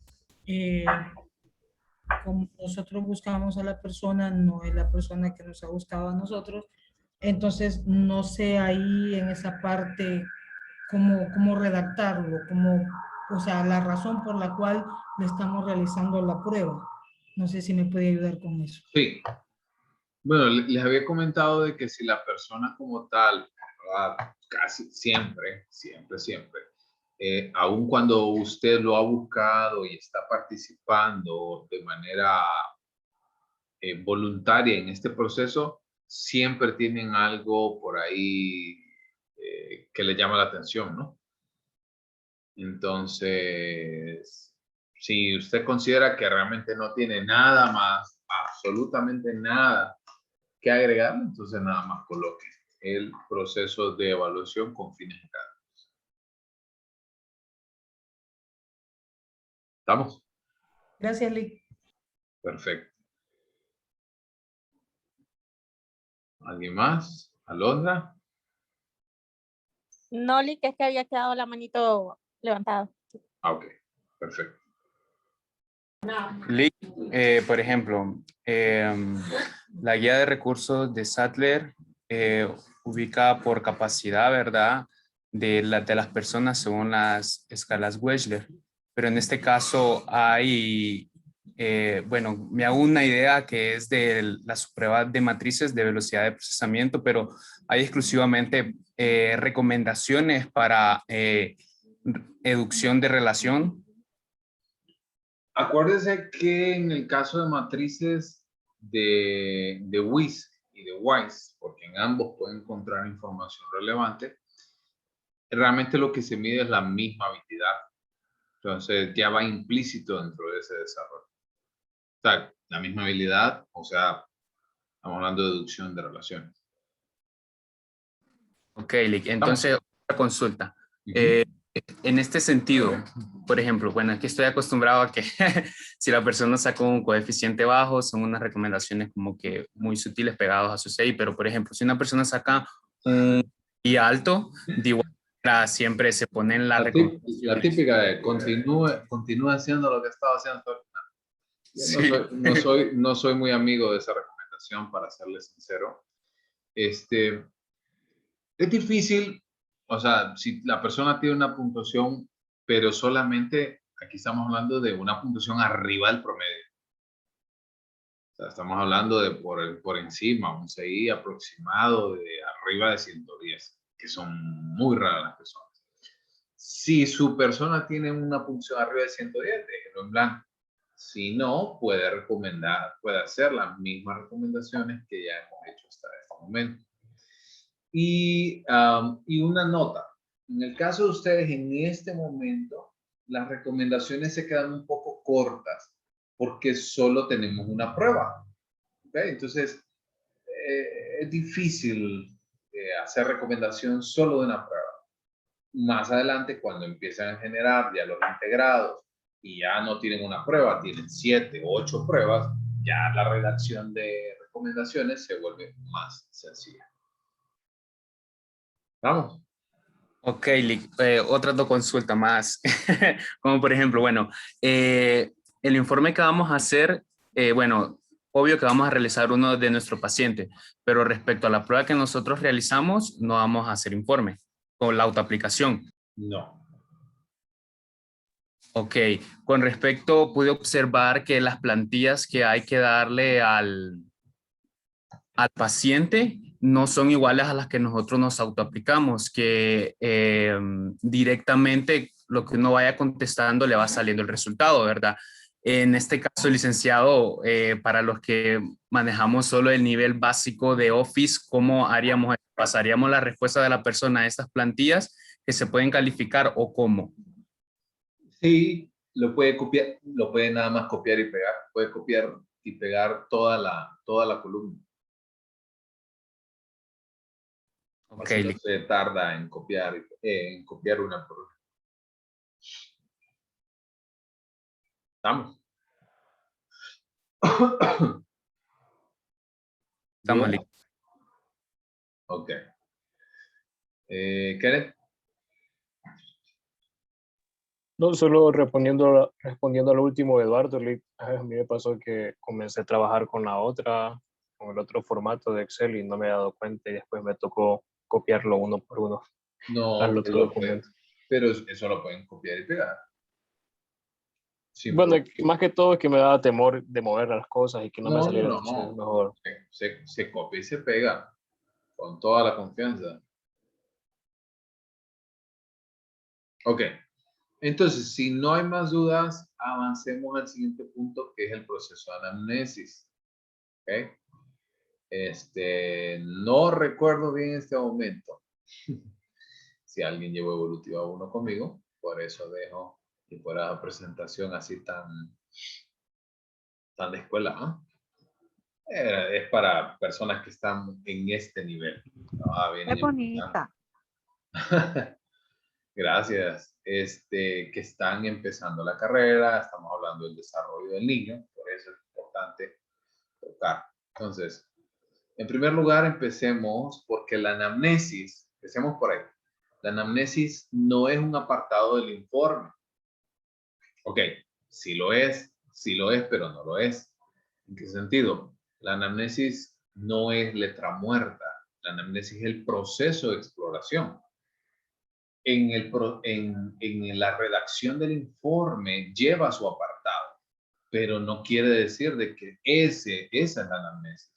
[SPEAKER 7] como nosotros buscamos a la persona, no es la persona que nos ha buscado a nosotros, entonces no sé ahí en esa parte cómo redactarlo, o sea, la razón por la cual le estamos realizando la prueba. No sé si me puede ayudar con eso.
[SPEAKER 1] Sí. Bueno, les había comentado de que si la persona como tal, ¿verdad? Casi siempre, aun cuando usted lo ha buscado y está participando de manera voluntaria en este proceso, siempre tienen algo por ahí que le llama la atención, ¿no? Entonces, si usted considera que realmente no tiene nada más, absolutamente nada que agregar, entonces nada más coloque el proceso de evaluación con fines académicos. ¿Estamos?
[SPEAKER 7] Gracias, Lick.
[SPEAKER 1] Perfecto. ¿Alguien más? ¿Alondra?
[SPEAKER 8] No, Lick, es que había quedado la manito levantada.
[SPEAKER 1] Ah, ok, perfecto.
[SPEAKER 6] Lick, por ejemplo, la guía de recursos de Sattler ubica por capacidad, ¿verdad? De las personas según las escalas Wechsler. Pero en este caso hay, bueno, me hago una idea que es de las pruebas de matrices de velocidad de procesamiento, pero hay exclusivamente recomendaciones para educción de relación.
[SPEAKER 1] Acuérdese que en el caso de matrices de WIS y de WISE, porque en ambos pueden encontrar información relevante, realmente lo que se mide es la misma habilidad. Entonces ya va implícito dentro de ese desarrollo. O sea, la misma habilidad, o sea, estamos hablando de deducción de relaciones.
[SPEAKER 6] Ok, Lick. Entonces, otra consulta.
[SPEAKER 1] Ujú.
[SPEAKER 6] En este sentido, por ejemplo, bueno, aquí estoy acostumbrado a que si la persona saca un coeficiente bajo, son unas recomendaciones como que muy sutiles pegados a su CI, pero por ejemplo, si una persona saca un I alto, de igual manera siempre se pone en la
[SPEAKER 1] La
[SPEAKER 6] recomendación.
[SPEAKER 1] típica de continúe haciendo lo que estaba haciendo.
[SPEAKER 6] Sí.
[SPEAKER 1] No soy muy amigo de esa recomendación, para serle sincero. Es difícil, o sea, si la persona tiene una puntuación, pero solamente, aquí estamos hablando de una puntuación arriba del promedio. O sea, estamos hablando de por encima, un CI aproximado de arriba de 110, que son muy raras las personas. Si su persona tiene una puntuación arriba de 110, déjelo en blanco. Si no, puede hacer las mismas recomendaciones que ya hemos hecho hasta este momento. Y una nota. En el caso de ustedes, en este momento, las recomendaciones se quedan un poco cortas porque solo tenemos una prueba. ¿Okay? Entonces, es difícil hacer recomendación solo de una prueba. Más adelante, cuando empiezan a generar ya los integrados y ya no tienen una prueba, tienen 7 o 8 pruebas, ya la redacción de recomendaciones se vuelve más sencilla. Vamos.
[SPEAKER 6] Ok, Lick. Otra dos consultas más. Como por ejemplo, bueno, el informe que vamos a hacer, bueno, obvio que vamos a realizar uno de nuestro paciente, pero respecto a la prueba que nosotros realizamos, no vamos a hacer informe con la autoaplicación.
[SPEAKER 1] No.
[SPEAKER 6] Ok, con respecto, pude observar que las plantillas que hay que darle al paciente no son iguales a las que nosotros nos autoaplicamos, que directamente lo que uno vaya contestando le va saliendo el resultado, ¿verdad? En este caso, licenciado, para los que manejamos solo el nivel básico de Office, ¿cómo haríamos? ¿Pasaríamos la respuesta de la persona a estas plantillas que se pueden calificar o cómo?
[SPEAKER 1] Sí, lo puede copiar, lo puede nada más copiar y pegar. Puede copiar y pegar toda la columna.
[SPEAKER 6] Ok,
[SPEAKER 1] Así no se tarda en copiar una por una. ¿Estamos?
[SPEAKER 6] estamos listos.
[SPEAKER 1] Ok. Kenneth.
[SPEAKER 4] No, solo respondiendo a lo último de Eduardo, a mí me pasó que comencé a trabajar con el otro formato de Excel y no me he dado cuenta y después me tocó copiarlo uno por uno al
[SPEAKER 1] No,
[SPEAKER 4] otro documento.
[SPEAKER 1] pero eso lo pueden copiar y pegar.
[SPEAKER 4] Bueno, más que todo es que me daba temor de mover las cosas y que no me saliera
[SPEAKER 1] No.
[SPEAKER 4] mejor.
[SPEAKER 1] Se copia y se pega con toda la confianza. Ok. Entonces, si no hay más dudas, avancemos al siguiente punto, que es el proceso de anamnesis. ¿Okay? No recuerdo bien este momento. Si alguien llevó evolutiva 1 conmigo, por eso dejo y por esa presentación así tan de escuela, ¿no? Es para personas que están en este nivel.
[SPEAKER 3] Es bonita.
[SPEAKER 1] Gracias. Que están empezando la carrera, estamos hablando del desarrollo del niño, por eso es importante tocar. Entonces, en primer lugar, empecemos porque la anamnesis, empecemos por ahí. La anamnesis no es un apartado del informe. Ok, sí lo es, pero no lo es. ¿En qué sentido? La anamnesis no es letra muerta. La anamnesis es el proceso de exploración. En la redacción del informe lleva su apartado, pero no quiere decir de que esa es la anamnesis.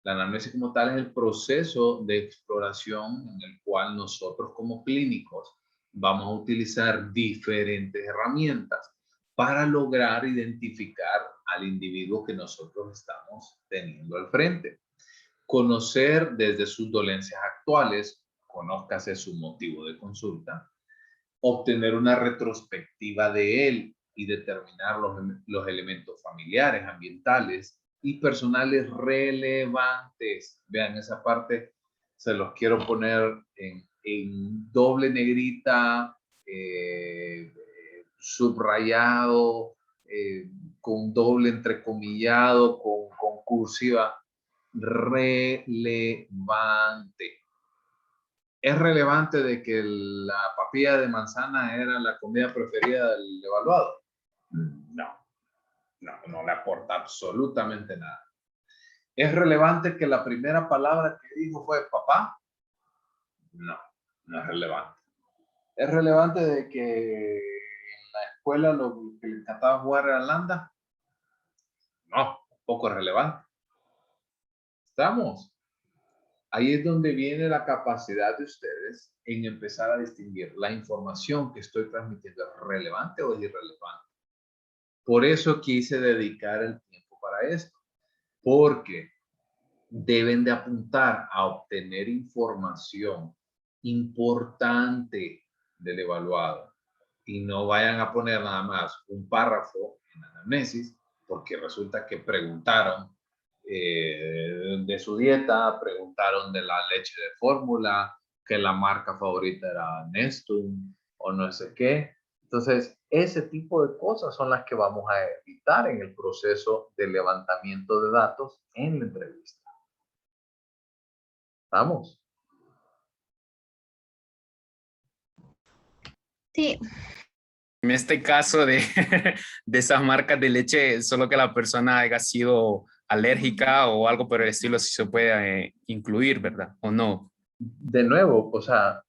[SPEAKER 1] La anamnesis como tal es el proceso de exploración en el cual nosotros como clínicos vamos a utilizar diferentes herramientas para lograr identificar al individuo que nosotros estamos teniendo al frente. Conocer desde sus dolencias actuales, conózcase su motivo de consulta, obtener una retrospectiva de él y determinar los elementos familiares, ambientales y personales relevantes. Vean, esa parte se los quiero poner en doble negrita, subrayado, con doble entrecomillado, con cursiva. Relevante. ¿Es relevante de que la papilla de manzana era la comida preferida del evaluado? No le aporta absolutamente nada. ¿Es relevante que la primera palabra que dijo fue papá? No es relevante. ¿Es relevante de que en la escuela lo que le encantaba jugar era landa? No, poco es relevante. ¿Estamos? Ahí es donde viene la capacidad de ustedes en empezar a distinguir la información que estoy transmitiendo, ¿es relevante o es irrelevante? Por eso quise dedicar el tiempo para esto, porque deben de apuntar a obtener información importante del evaluado y no vayan a poner nada más un párrafo en anamnesis, porque resulta que preguntaron de su dieta, preguntaron de la leche de fórmula, que la marca favorita era Nestum o no sé qué. Entonces, ese tipo de cosas son las que vamos a evitar en el proceso de levantamiento de datos en la entrevista. ¿Vamos?
[SPEAKER 2] Sí.
[SPEAKER 6] En este caso de, de esas marcas de leche, solo que la persona haya sido alérgica o algo por el estilo, si se puede incluir, ¿verdad? ¿O no?
[SPEAKER 1] De nuevo, o sea,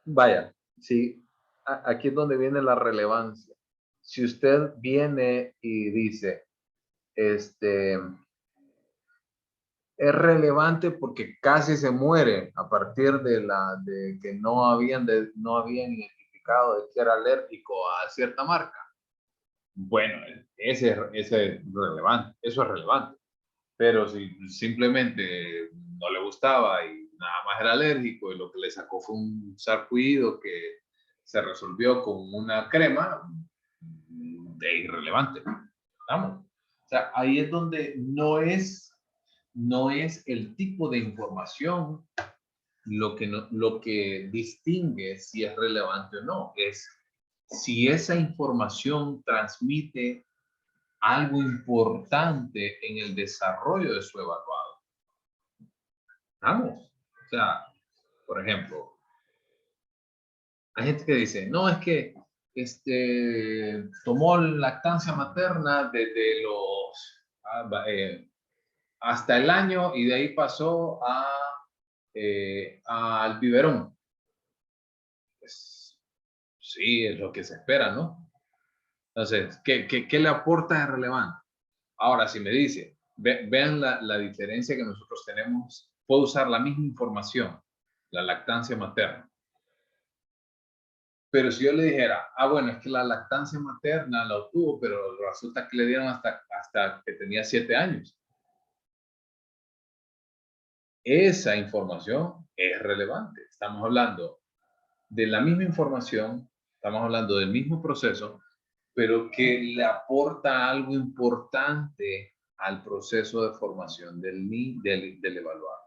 [SPEAKER 1] vaya, sí, aquí es donde viene la relevancia. Si usted viene y dice, es relevante porque casi se muere a partir de que no habían identificado de que era alérgico a cierta marca. Bueno, ese es relevante, eso es relevante. Pero si simplemente no le gustaba y nada más era alérgico y lo que le sacó fue un sarpullido que se resolvió con una crema, de irrelevante. Vamos. O sea, ahí es donde no es el tipo de información lo que distingue si es relevante o no, es si esa información transmite algo importante en el desarrollo de su evaluado. Vamos. O sea, por ejemplo, hay gente que dice, no, es que tomó lactancia materna desde hasta el año y de ahí pasó al biberón. Pues, sí, es lo que se espera, ¿no? Entonces, ¿qué le aporta de relevante? Ahora, si me dice, vean la diferencia que nosotros tenemos, puedo usar la misma información, la lactancia materna. Pero si yo le dijera, bueno, es que la lactancia materna la obtuvo, pero resulta que le dieron hasta que tenía 7 años. Esa información es relevante. Estamos hablando de la misma información, estamos hablando del mismo proceso, pero que le aporta algo importante al proceso de formación del evaluado.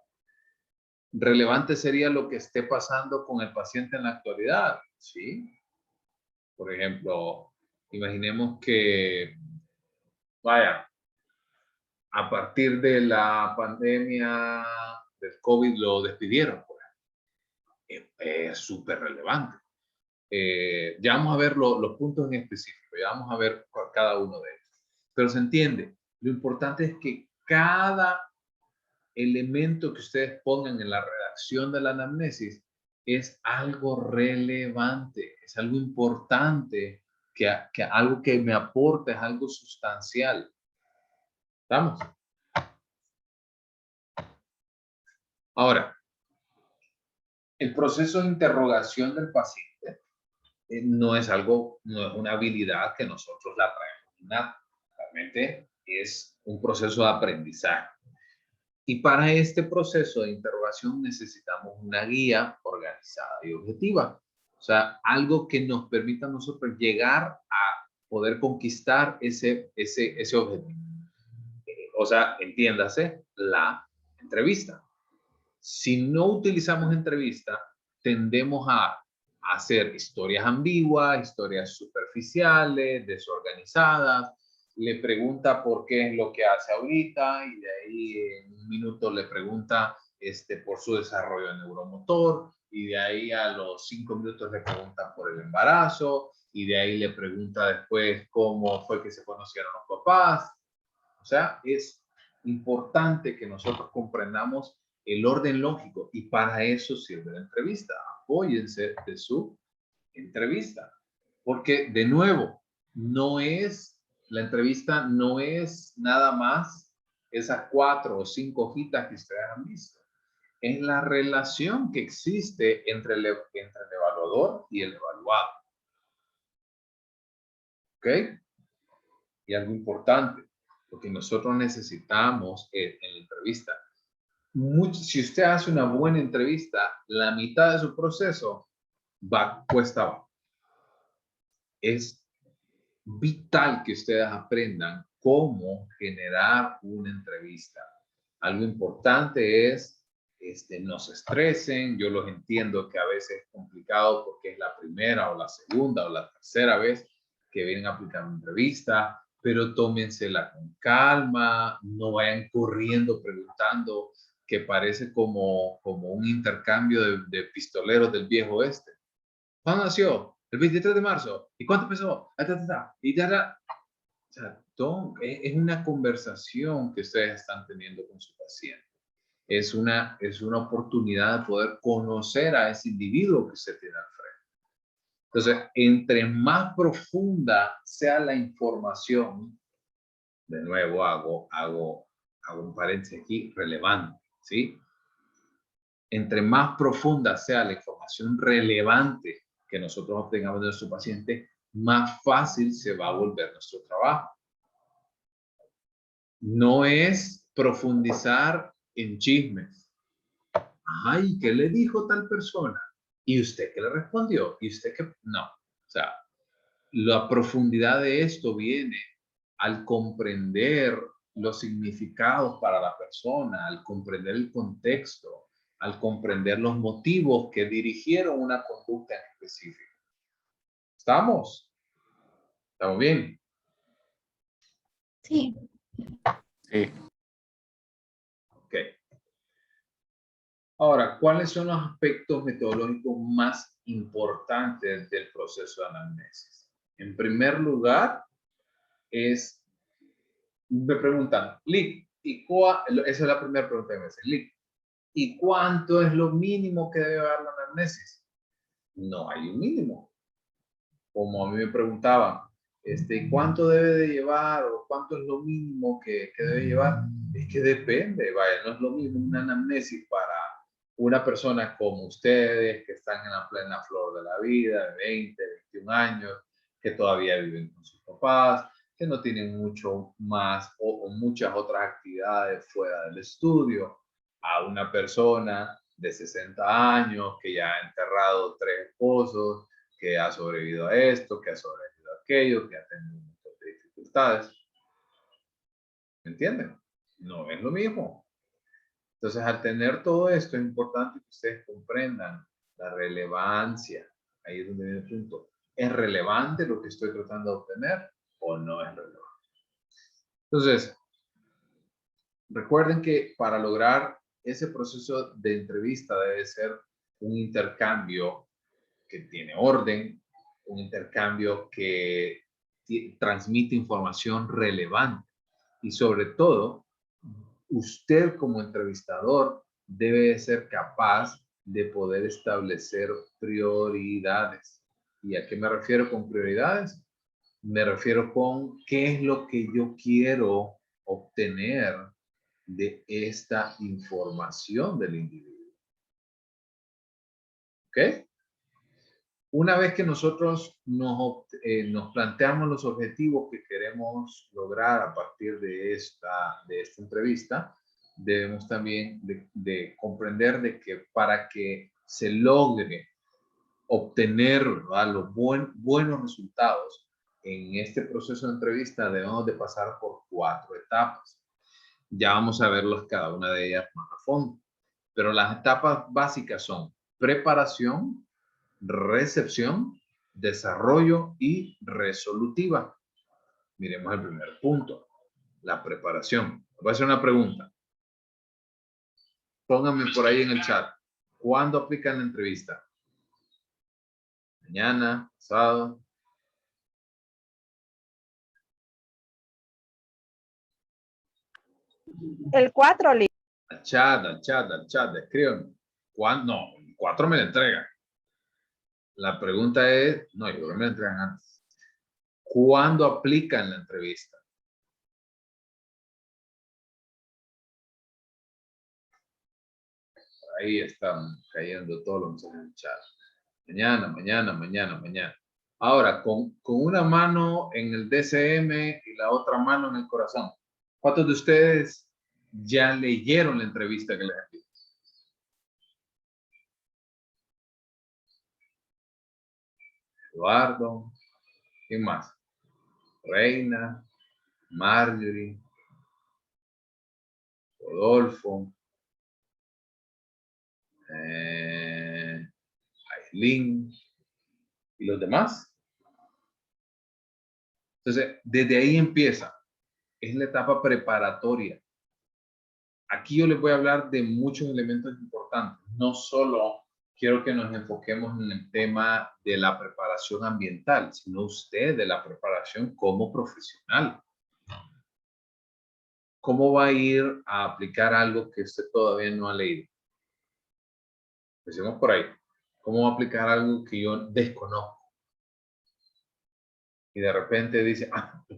[SPEAKER 1] Relevante sería lo que esté pasando con el paciente en la actualidad, ¿sí? Por ejemplo, imaginemos que, vaya, a partir de la pandemia del COVID lo despidieron, pues. es súper relevante. Ya vamos a ver los puntos en específico, ya vamos a ver cada uno de ellos. Pero se entiende, lo importante es que cada elemento que ustedes pongan en la redacción de la anamnesis es algo relevante, es algo importante, que algo que me aporte, es algo sustancial. ¿Estamos? Ahora, el proceso de interrogación del paciente no es una habilidad que nosotros la traemos innata. Realmente es un proceso de aprendizaje. Y para este proceso de interrogación necesitamos una guía organizada y objetiva. O sea, algo que nos permita a nosotros llegar a poder conquistar ese objetivo. O sea, entiéndase, la entrevista. Si no utilizamos entrevista, tendemos a hacer historias ambiguas, historias superficiales, desorganizadas. Le pregunta por qué es lo que hace ahorita y de ahí en un minuto le pregunta por su desarrollo neuromotor y de ahí a los 5 minutos le pregunta por el embarazo y de ahí le pregunta después cómo fue que se conocieron los papás. O sea, es importante que nosotros comprendamos el orden lógico y para eso sirve la entrevista. Apóyense de su entrevista. Porque, de nuevo, la entrevista no es nada más esas 4 o 5 hojitas que ustedes han visto. Es la relación que existe entre el evaluador y el evaluado. ¿Ok? Y algo importante, lo que nosotros necesitamos en la entrevista. Si usted hace una buena entrevista, la mitad de su proceso va cuesta abajo. Es vital que ustedes aprendan cómo generar una entrevista. Algo importante es no se estresen. Yo los entiendo que a veces es complicado porque es la primera o la segunda o la tercera vez que vienen a aplicar una entrevista, pero tómensela con calma, no vayan corriendo preguntando, que parece como un intercambio de pistoleros del viejo oeste. ¿Cuándo nació? El 23 de marzo. ¿Y cuánto pesó? Y ya. O sea, es una conversación que ustedes están teniendo con su paciente. Es una oportunidad de poder conocer a ese individuo que se tiene al frente. Entonces, entre más profunda sea la información, de nuevo hago un paréntesis aquí, relevante, ¿sí? Entre más profunda sea la información relevante que nosotros obtengamos de nuestro paciente, más fácil se va a volver nuestro trabajo. No es profundizar en chismes. Ay, ¿qué le dijo tal persona? ¿Y usted qué le respondió? ¿Y usted qué? No. O sea, la profundidad de esto viene al comprender los significados para la persona, al comprender el contexto, al comprender los motivos que dirigieron una conducta en específico. ¿Estamos? ¿Estamos bien?
[SPEAKER 2] Sí.
[SPEAKER 6] Sí.
[SPEAKER 1] Ok. Ahora, ¿cuáles son los aspectos metodológicos más importantes del proceso de anamnesis? En primer lugar, me preguntan, Lick, esa es la primera pregunta que me hacen, Lick, ¿y cuánto es lo mínimo que debe dar la anamnesis? No hay un mínimo. Como a mí me preguntaban, ¿cuánto debe de llevar o cuánto es lo mínimo que debe llevar? Es que depende, vaya, no es lo mismo una anamnesis para una persona como ustedes, que están en la plena flor de la vida, de 20, 21 años, que todavía viven con sus papás, que no tienen mucho más o muchas otras actividades fuera del estudio, a una persona de 60 años que ya ha enterrado 3 esposos, que ha sobrevivido a esto, que ha sobrevivido a aquello, que ha tenido un montón de dificultades. ¿Me entienden? No es lo mismo. Entonces, al tener todo esto, es importante que ustedes comprendan la relevancia. Ahí es donde viene el punto. ¿Es relevante lo que estoy tratando de obtener o no es relevante? Entonces, recuerden que para lograr ese proceso de entrevista debe ser un intercambio que tiene orden, un intercambio que transmite información relevante y sobre todo, usted como entrevistador debe ser capaz de poder establecer prioridades. ¿Y a qué me refiero con prioridades? Me refiero con qué es lo que yo quiero obtener de esta información del individuo. ¿Ok? Una vez que nosotros nos planteamos los objetivos que queremos lograr a partir de esta entrevista, debemos también de comprender de que para que se logre obtener los buenos resultados en este proceso de entrevista, debemos de pasar por 4 etapas. Ya vamos a verlas cada una de ellas más a fondo. Pero las etapas básicas son preparación, recepción, desarrollo y resolutiva. Miremos el primer punto, la preparación. Voy a hacer una pregunta. Pónganme por ahí en el chat. ¿Cuándo aplican la entrevista? Mañana, sábado.
[SPEAKER 3] El 4, Lee.
[SPEAKER 1] Al chat, escríbanme. ¿Cuándo? No, el 4 me la entregan. La pregunta es, no, yo creo que me la entregan antes. ¿Cuándo aplican la entrevista? Ahí están cayendo todos los mensajes en el chat. Mañana. Ahora, con una mano en el DCM y la otra mano en el corazón. ¿Cuántos de ustedes ya leyeron la entrevista que les envié? Eduardo. ¿Quién más? Reina. Marjorie. Rodolfo. Aileen. ¿Y los demás? Entonces, desde ahí empieza. Es la etapa preparatoria. Aquí yo les voy a hablar de muchos elementos importantes. No solo quiero que nos enfoquemos en el tema de la preparación ambiental, sino usted de la preparación como profesional. ¿Cómo va a ir a aplicar algo que usted todavía no ha leído? Empecemos por ahí. ¿Cómo va a aplicar algo que yo desconozco? Y de repente dice,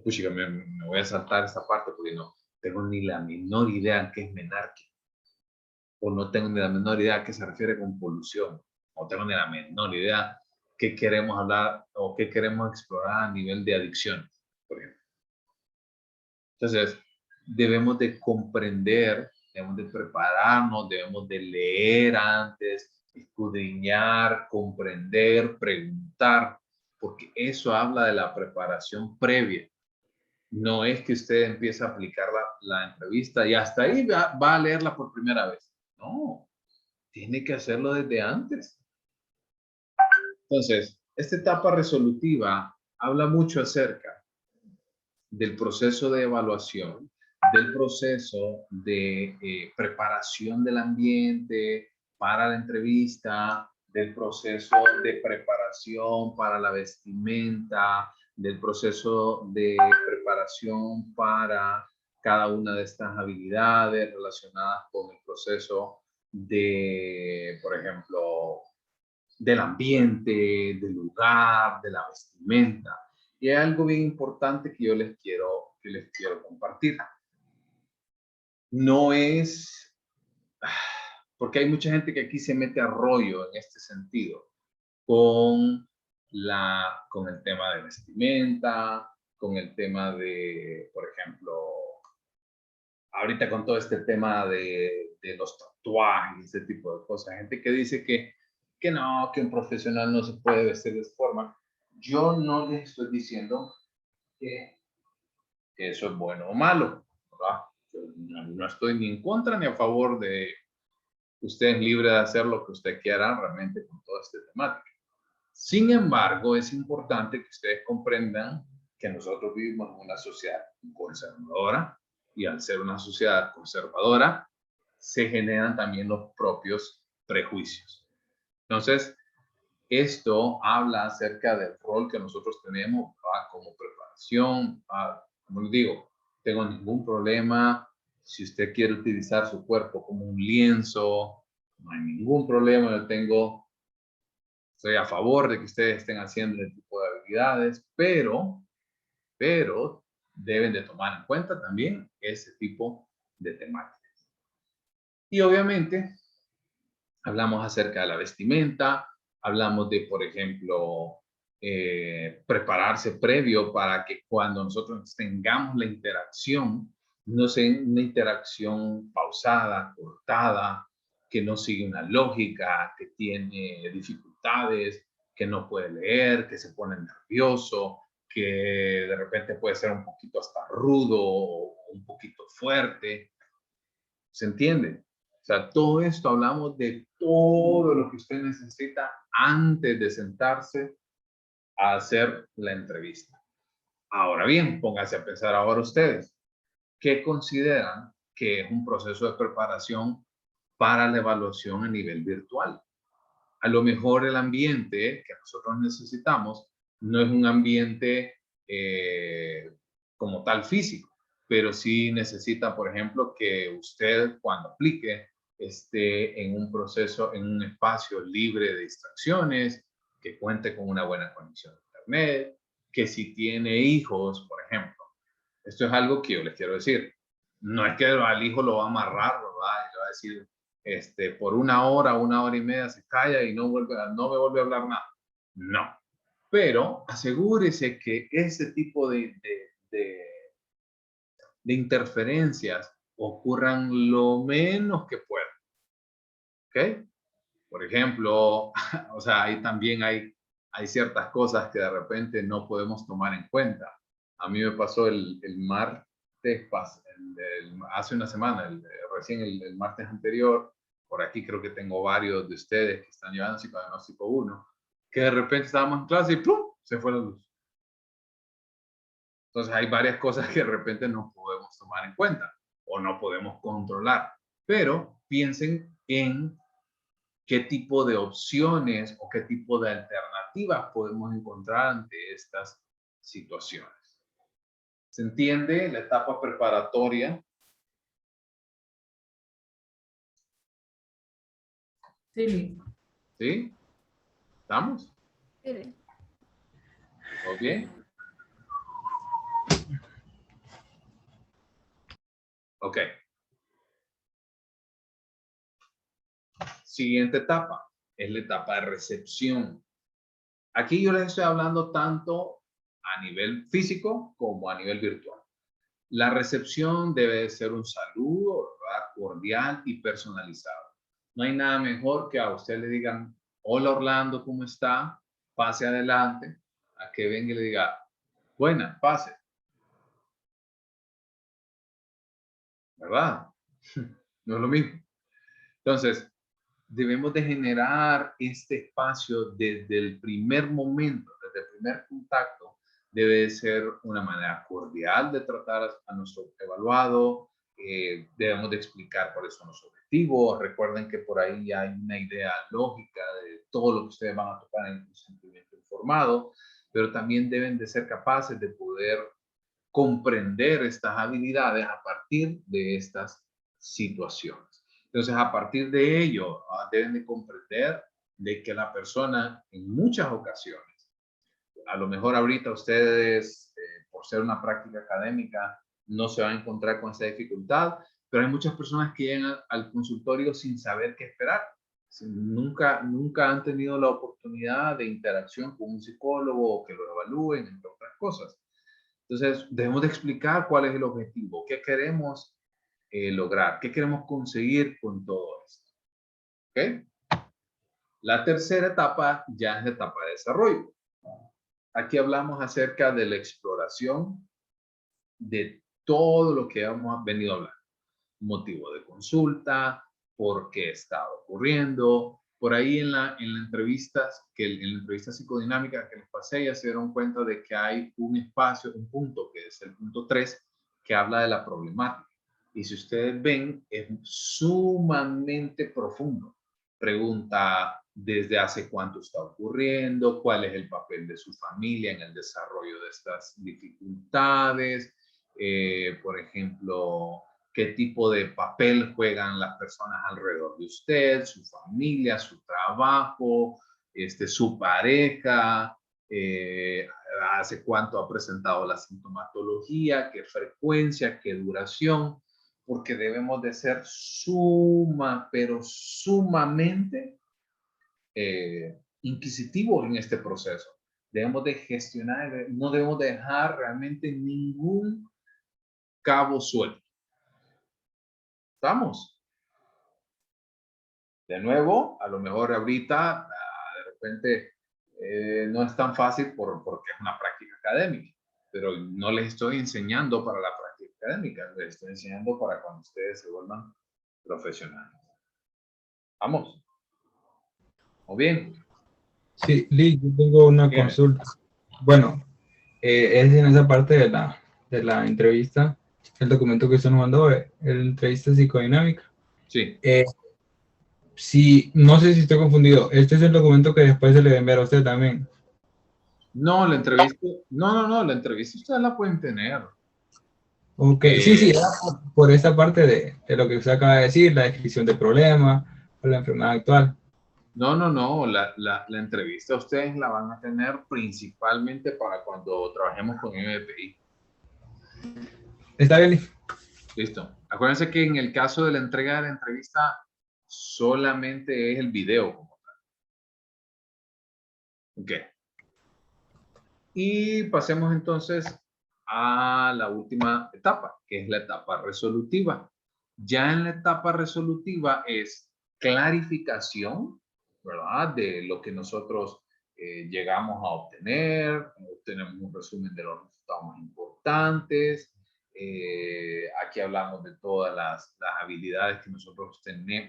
[SPEAKER 1] puchica, me voy a saltar esta parte porque no tengo ni la menor idea en qué es menarquia. O no tengo ni la menor idea a qué se refiere con polución. O tengo ni la menor idea qué queremos hablar o qué queremos explorar a nivel de adicciones, por ejemplo. Entonces, debemos de comprender, debemos de prepararnos, debemos de leer antes, escudriñar, comprender, preguntar, porque eso habla de la preparación previa. No es que usted empiece a aplicar la entrevista y hasta ahí va a leerla por primera vez. No, tiene que hacerlo desde antes. Entonces, esta etapa resolutiva habla mucho acerca del proceso de evaluación, del proceso de preparación del ambiente para la entrevista, del proceso de preparación para la vestimenta, del proceso de preparación para cada una de estas habilidades relacionadas con el proceso de, por ejemplo, del ambiente, del lugar, de la vestimenta. Y hay algo bien importante que yo les quiero compartir. No es, porque hay mucha gente que aquí se mete a rollo en este sentido, con el tema de vestimenta, con el tema de, por ejemplo, ahorita con todo este tema de los tatuajes, ese tipo de cosas. Gente que dice que no, que un profesional no se puede vestir de esa forma. Yo no les estoy diciendo que eso es bueno o malo, ¿verdad? No estoy ni en contra ni a favor de usted es libre de hacer lo que usted quiera realmente con toda esta temática. Sin embargo, es importante que ustedes comprendan que nosotros vivimos en una sociedad conservadora y al ser una sociedad conservadora se generan también los propios prejuicios. Entonces, esto habla acerca del rol que nosotros tenemos como preparación. Como les digo, tengo ningún problema. Si usted quiere utilizar su cuerpo como un lienzo, no hay ningún problema. Estoy a favor de que ustedes estén haciendo este tipo de habilidades, pero deben de tomar en cuenta también ese tipo de temáticas. Y obviamente, hablamos acerca de la vestimenta, hablamos de, por ejemplo, prepararse previo para que cuando nosotros tengamos la interacción, no sea una interacción pausada, cortada, que no sigue una lógica, que tiene dificultades, que no puede leer, que se pone nervioso, que de repente puede ser un poquito hasta rudo o un poquito fuerte. ¿Se entiende? O sea, todo esto hablamos de todo lo que usted necesita antes de sentarse a hacer la entrevista. Ahora bien, pónganse a pensar ahora ustedes, ¿qué consideran que es un proceso de preparación para la evaluación a nivel virtual? A lo mejor el ambiente que nosotros necesitamos no es un ambiente como tal físico, pero sí necesita, por ejemplo, que usted cuando aplique esté en un proceso, en un espacio libre de distracciones, que cuente con una buena conexión de internet, que si tiene hijos, por ejemplo. Esto es algo que yo les quiero decir. No es que al hijo lo va a amarrar, ¿verdad? Y le va a decir, por una hora y media se calla y no me vuelve a hablar nada. No. Pero asegúrese que ese tipo de interferencias ocurran lo menos que pueda. ¿Ok? Por ejemplo, o sea, ahí también hay ciertas cosas que de repente no podemos tomar en cuenta. A mí me pasó el martes, hace una semana, recién el martes anterior, por aquí creo que tengo varios de ustedes que están llevando psicodiagnóstico 1, que de repente estábamos en clase y ¡plum! Se fue la luz. Entonces hay varias cosas que de repente no podemos tomar en cuenta o no podemos controlar, pero piensen en qué tipo de opciones o qué tipo de alternativas podemos encontrar ante estas situaciones. ¿Se entiende la etapa preparatoria?
[SPEAKER 7] Sí.
[SPEAKER 1] ¿Sí? ¿Estamos?
[SPEAKER 2] Sí.
[SPEAKER 1] ¿Todo bien? Ok. Siguiente etapa es la etapa de recepción. Aquí yo les estoy hablando tanto a nivel físico como a nivel virtual. La recepción debe ser un saludo, ¿verdad? Cordial y personalizado. No hay nada mejor que a usted le digan, hola Orlando, ¿cómo está? Pase adelante, a que venga y le diga, buena, pase. ¿Verdad? No es lo mismo. Entonces, debemos de generar este espacio desde el primer momento, desde el primer contacto. Debe de ser una manera cordial de tratar a nuestro evaluado. Debemos de explicar cuáles son los objetivos. Recuerden que por ahí hay una idea lógica de todo lo que ustedes van a tocar en un sentimiento informado, pero también deben de ser capaces de poder comprender estas habilidades a partir de estas situaciones. Entonces, a partir de ello, deben de comprender de que la persona en muchas ocasiones, a lo mejor ahorita ustedes, por ser una práctica académica, no se van a encontrar con esa dificultad, pero hay muchas personas que llegan al consultorio sin saber qué esperar. Nunca han tenido la oportunidad de interacción con un psicólogo que lo evalúen, entre otras cosas. Entonces, debemos de explicar cuál es el objetivo, qué queremos lograr, qué queremos conseguir con todo esto. ¿Ok? La tercera etapa ya es la etapa de desarrollo. Aquí hablamos acerca de la exploración de todo lo que hemos venido hablando. Motivo de consulta, por qué está ocurriendo. Por ahí en la entrevista psicodinámica que les pasé, ya se dieron cuenta de que hay un espacio, un punto, que es el punto 3, que habla de la problemática. Y si ustedes ven, es sumamente profundo. Pregunta desde hace cuánto está ocurriendo, cuál es el papel de su familia en el desarrollo de estas dificultades, por ejemplo, qué tipo de papel juegan las personas alrededor de usted, su familia, su trabajo, su pareja, hace cuánto ha presentado la sintomatología, qué frecuencia, qué duración, porque debemos de ser pero sumamente inquisitivos en este proceso. Debemos de gestionar, no debemos de dejar realmente ningún cabo suelto. ¿Estamos? De nuevo, a lo mejor ahorita, de repente, no es tan fácil porque es una práctica académica, pero no les estoy enseñando para la práctica académica, les estoy enseñando para cuando ustedes se vuelvan profesionales. ¿Vamos? ¿O bien?
[SPEAKER 9] Sí, Lee, yo tengo una
[SPEAKER 1] Bien.
[SPEAKER 9] consulta. Bueno, es en esa parte de la entrevista, el documento que usted nos mandó, la entrevista psicodinámica.
[SPEAKER 1] Sí.
[SPEAKER 9] Sí, no sé si estoy confundido. Este es el documento que después se le va a enviar a usted también.
[SPEAKER 1] No, la entrevista, no, la entrevista ustedes la pueden tener.
[SPEAKER 9] Ok, sí, era por esa parte de lo que usted acaba de decir, la descripción del problema o la enfermedad actual.
[SPEAKER 1] No, la entrevista ustedes la van a tener principalmente para cuando trabajemos con MPI.
[SPEAKER 9] ¿Está bien?
[SPEAKER 1] Listo. Acuérdense que en el caso de la entrega de la entrevista solamente es el video como tal. Ok. Y pasemos entonces a la última etapa, que es la etapa resolutiva. Ya en la etapa resolutiva es clarificación, ¿verdad? De lo que nosotros llegamos a obtener, obtenemos un resumen de los resultados más importantes. Aquí hablamos de todas las habilidades que nosotros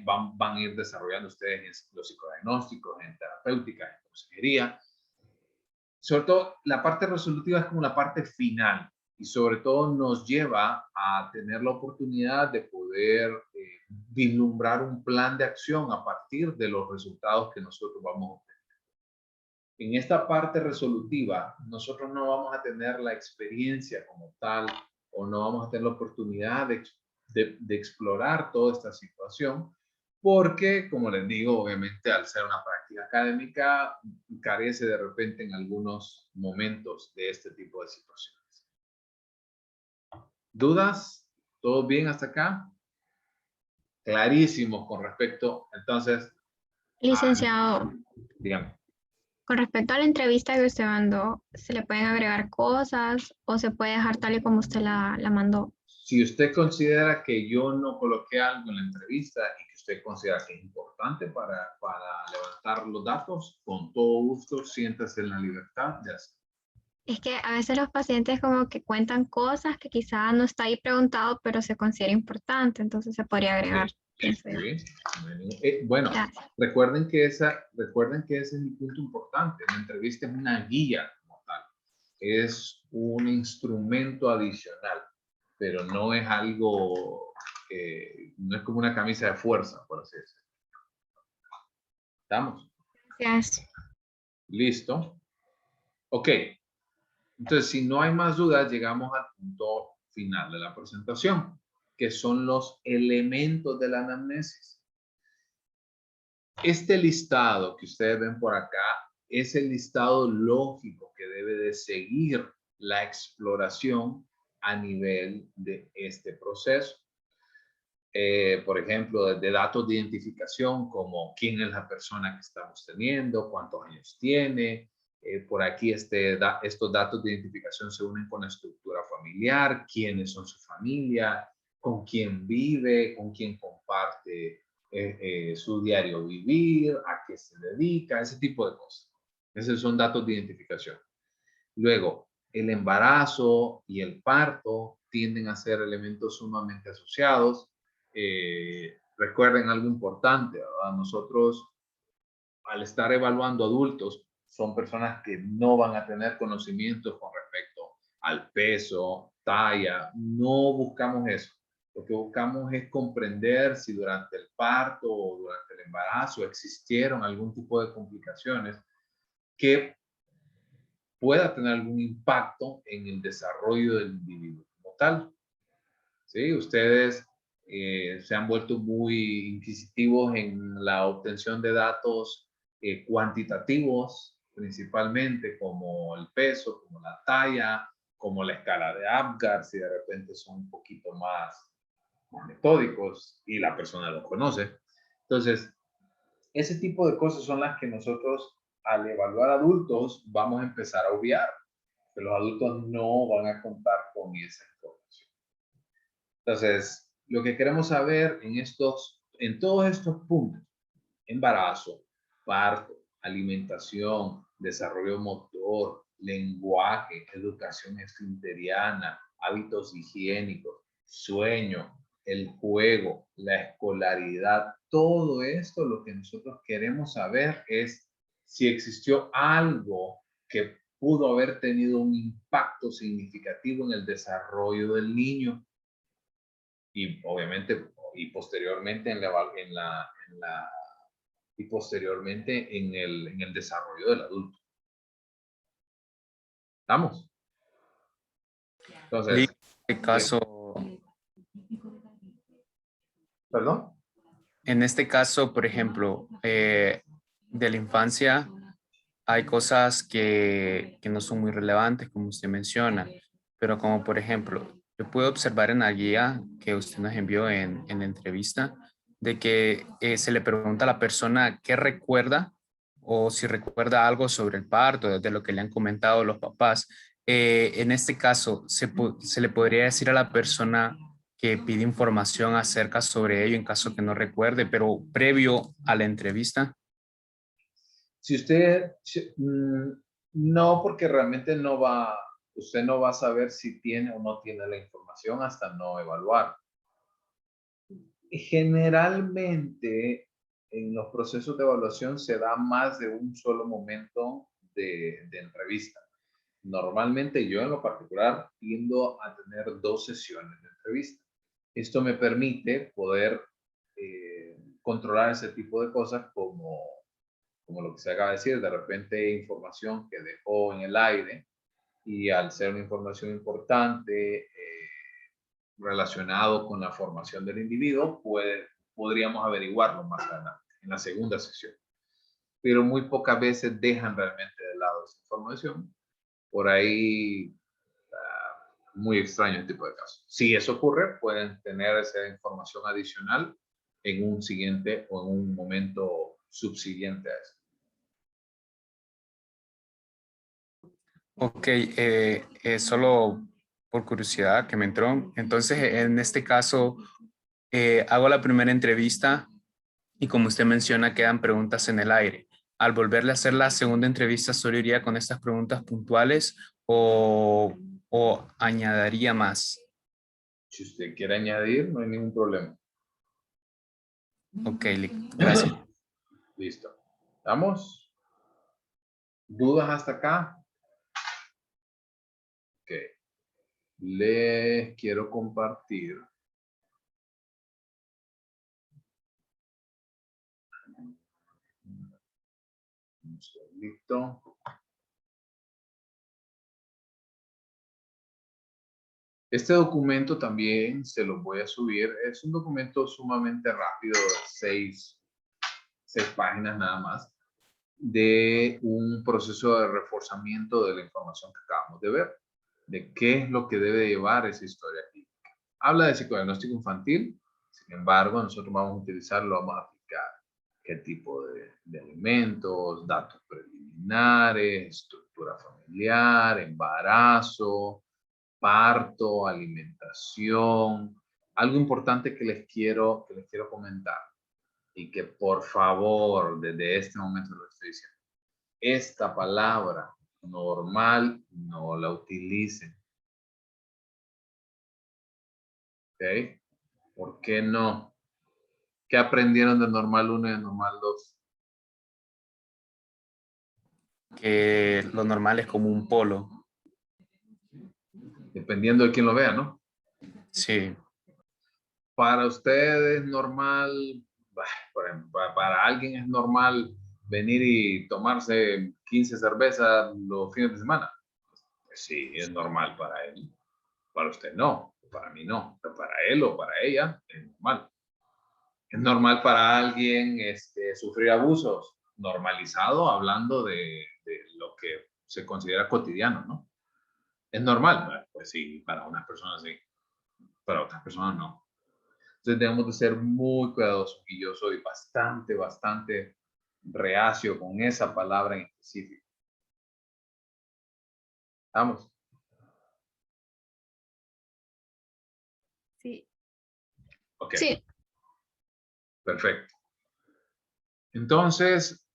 [SPEAKER 1] van a ir desarrollando ustedes en los psicodiagnósticos, en terapéutica, en consejería. Sobre todo, la parte resolutiva es como la parte final y sobre todo nos lleva a tener la oportunidad de poder vislumbrar un plan de acción a partir de los resultados que nosotros vamos a obtener. En esta parte resolutiva, nosotros no vamos a tener la experiencia como tal o no vamos a tener la oportunidad de explorar toda esta situación porque, como les digo, obviamente al ser una práctica académica, carece de repente en algunos momentos de este tipo de situaciones. ¿Dudas? ¿Todo bien hasta acá? Clarísimos con respecto, entonces...
[SPEAKER 10] Licenciado,
[SPEAKER 1] dígame.
[SPEAKER 10] con respecto a la entrevista que usted mandó, ¿se le pueden agregar cosas o se puede dejar tal y como usted la mandó?
[SPEAKER 1] Si usted considera que yo no coloqué algo en la entrevista y que usted considera que es importante para levantar los datos, con todo gusto, siéntase en la libertad de hacerlo.
[SPEAKER 10] Es que a veces los pacientes como que cuentan cosas que quizás no está ahí preguntado, pero se considera importante, entonces se podría agregar.
[SPEAKER 1] Sí. Bueno, recuerden que ese es el punto importante. La entrevista es una guía como tal. Es un instrumento adicional, pero no es algo, no es como una camisa de fuerza, por así decirlo. ¿Estamos?
[SPEAKER 10] Gracias.
[SPEAKER 1] Listo. Ok. Entonces, si no hay más dudas, llegamos al punto final de la presentación, que son los elementos de la anamnesis. Este listado que ustedes ven por acá es el listado lógico que debe de seguir la exploración a nivel de este proceso. Por ejemplo, de datos de identificación como quién es la persona que estamos teniendo, cuántos años tiene. Por aquí estos datos de identificación se unen con la estructura familiar, quiénes son su familia, con quién vive, con quién comparte su diario vivir, a qué se dedica, ese tipo de cosas. Esos son datos de identificación. Luego, el embarazo y el parto tienden a ser elementos sumamente asociados. Recuerden algo importante, ¿verdad? Nosotros, al estar evaluando adultos, son personas que no van a tener conocimientos con respecto al peso, talla. No buscamos eso. Lo que buscamos es comprender si durante el parto o durante el embarazo existieron algún tipo de complicaciones que pueda tener algún impacto en el desarrollo del individuo como tal. ¿Sí? Ustedes se han vuelto muy inquisitivos en la obtención de datos cuantitativos, principalmente como el peso, como la talla, como la escala de Apgar, si de repente son un poquito más metódicos y la persona lo conoce. Entonces, ese tipo de cosas son las que nosotros al evaluar adultos vamos a empezar a obviar, que los adultos no van a contar con esa información. Entonces, lo que queremos saber en todos estos puntos, embarazo, parto, alimentación, desarrollo motor, lenguaje, educación esfinteriana, hábitos higiénicos, sueño, el juego, la escolaridad, todo esto lo que nosotros queremos saber es si existió algo que pudo haber tenido un impacto significativo en el desarrollo del niño y obviamente y posteriormente en el desarrollo del adulto. ¿Estamos? Entonces,
[SPEAKER 6] en este caso,
[SPEAKER 1] ¿perdón?
[SPEAKER 6] En este caso, por ejemplo, de la infancia, hay cosas que no son muy relevantes, como usted menciona, pero como por ejemplo, yo puedo observar en la guía que usted nos envió en la entrevista, de que se le pregunta a la persona qué recuerda o si recuerda algo sobre el parto, de lo que le han comentado los papás. En este caso, se le podría decir a la persona que pide información acerca sobre ello en caso que no recuerde, pero previo a la entrevista.
[SPEAKER 1] No, porque realmente usted no va a saber si tiene o no tiene la información hasta no evaluar. Generalmente, en los procesos de evaluación se da más de un solo momento de entrevista. Normalmente yo en lo particular tiendo a tener 2 sesiones de entrevista. Esto me permite poder controlar ese tipo de cosas como lo que se acaba de decir, de repente información que dejó en el aire y al ser una información importante relacionado con la formación del individuo, podríamos averiguarlo más adelante, en la segunda sesión. Pero muy pocas veces dejan realmente de lado esa información. Por ahí, muy extraño este tipo de casos. Si eso ocurre, pueden tener esa información adicional en un siguiente o en un momento subsiguiente a eso.
[SPEAKER 6] Ok, solo por curiosidad que me entró. Entonces, en este caso, hago la primera entrevista y como usted menciona, quedan preguntas en el aire. Al volverle a hacer la segunda entrevista, ¿solo iría con estas preguntas puntuales o añadiría más?
[SPEAKER 1] Si usted quiere añadir, no hay ningún problema.
[SPEAKER 6] Ok, gracias.
[SPEAKER 1] Listo. ¿Estamos? ¿Dudas hasta acá? Ok. Les quiero compartir. Un segundito. Este documento también se lo voy a subir. Es un documento sumamente rápido, 6 páginas nada más, de un proceso de reforzamiento de la información que acabamos de ver, de qué es lo que debe llevar esa historia clínica. Habla de psicodiagnóstico infantil, sin embargo, nosotros vamos a utilizarlo, vamos a aplicar qué tipo de alimentos, datos preliminares, estructura familiar, embarazo, parto, alimentación. Algo importante que les quiero comentar y que por favor desde este momento lo estoy diciendo. Esta palabra normal no la utilicen. ¿Ok? ¿Por qué no? ¿Qué aprendieron de normal 1 y de normal 2?
[SPEAKER 6] Que lo normal es como un polo.
[SPEAKER 1] Dependiendo de quién lo vea, ¿no?
[SPEAKER 6] Sí.
[SPEAKER 1] para ustedes es normal, por ejemplo, para alguien es normal venir y tomarse 15 cervezas los fines de semana. Pues sí, es normal para él. Para usted no, para mí no. Pero para él o para ella es normal. Es normal para alguien sufrir abusos, normalizado, hablando de lo que se considera cotidiano, ¿no? Es normal. Bueno, pues sí, para unas personas sí, para otras personas no. Entonces debemos de ser muy cuidadosos y yo soy bastante reacio con esa palabra en específico. ¿Vamos?
[SPEAKER 10] Sí.
[SPEAKER 1] Ok.
[SPEAKER 10] Sí.
[SPEAKER 1] Perfecto. Entonces,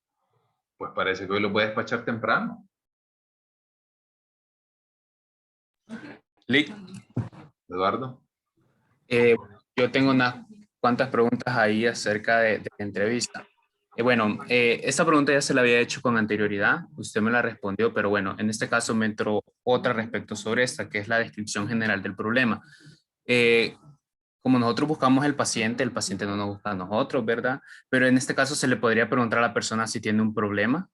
[SPEAKER 1] pues parece que hoy lo voy a despachar temprano.
[SPEAKER 6] Lick,
[SPEAKER 1] Eduardo.
[SPEAKER 6] yo tengo unas cuantas preguntas ahí acerca de la entrevista. Bueno, esta pregunta ya se la había hecho con anterioridad, usted me la respondió, pero bueno, en este caso me entró otra respecto sobre esta, que es la descripción general del problema. Como nosotros buscamos el paciente no nos busca a nosotros, ¿verdad? Pero en este caso se le podría preguntar a la persona si tiene un problema.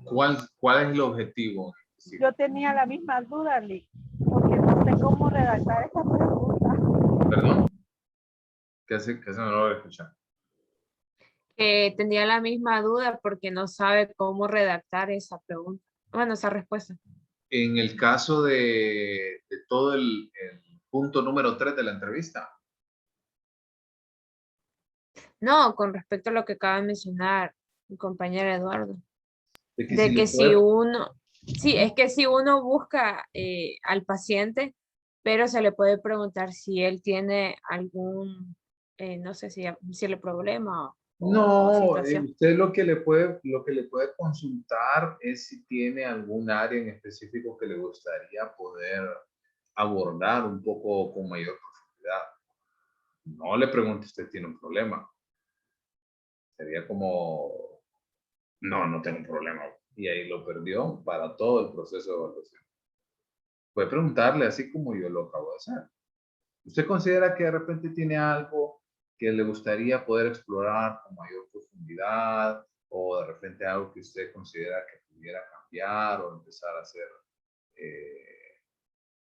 [SPEAKER 1] ¿Cuál es el objetivo?
[SPEAKER 3] Yo tenía la misma duda, Lick, porque no sé cómo redactar esa pregunta.
[SPEAKER 1] ¿Perdón? ¿Qué no lo voy a escuchar?
[SPEAKER 2] Tenía la misma duda porque no sabe cómo redactar esa pregunta. Bueno, esa respuesta.
[SPEAKER 1] En el caso de todo el punto número 3 de la entrevista.
[SPEAKER 2] No, con respecto a lo que acaba de mencionar mi compañero Eduardo.
[SPEAKER 1] De que,
[SPEAKER 2] De que si uno, sí, es que si uno busca al paciente, pero se le puede preguntar si él tiene algún, no sé si el problema o
[SPEAKER 1] No,
[SPEAKER 2] situación.
[SPEAKER 1] usted lo que le puede consultar es si tiene algún área en específico que le gustaría poder abordar un poco con mayor profundidad. No le pregunte usted tiene un problema. Sería como, no tengo un problema. Y ahí lo perdió para todo el proceso de evaluación. Puede preguntarle así como yo lo acabo de hacer. ¿Usted considera que de repente tiene algo que le gustaría poder explorar con mayor profundidad o de repente algo que usted considera que pudiera cambiar o empezar a hacer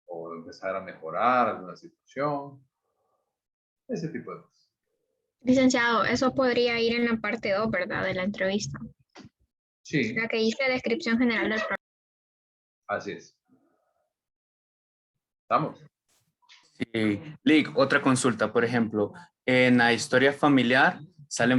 [SPEAKER 1] o empezar a mejorar alguna situación? Ese tipo de cosas.
[SPEAKER 10] Licenciado, eso podría ir en la parte 2, ¿verdad? De la entrevista.
[SPEAKER 1] Sí.
[SPEAKER 10] La que dice descripción general del problema.
[SPEAKER 1] Así es. ¿Estamos?
[SPEAKER 6] Sí. Lick, otra consulta, por ejemplo, en la historia familiar salen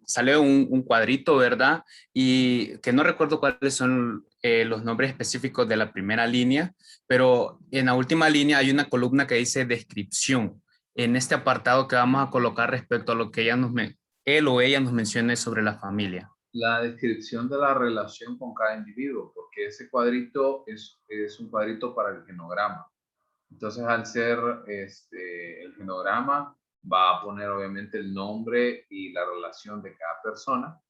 [SPEAKER 6] sale un cuadrito, ¿verdad? Y que no recuerdo cuáles son los nombres específicos de la primera línea, pero en la última línea hay una columna que dice descripción. En este apartado que vamos a colocar respecto a lo que él o ella nos mencione sobre la familia.
[SPEAKER 1] La descripción de la relación con cada individuo, porque ese cuadrito es un cuadrito para el genograma. Entonces, al ser el genograma, va a poner obviamente el nombre y la relación de cada persona.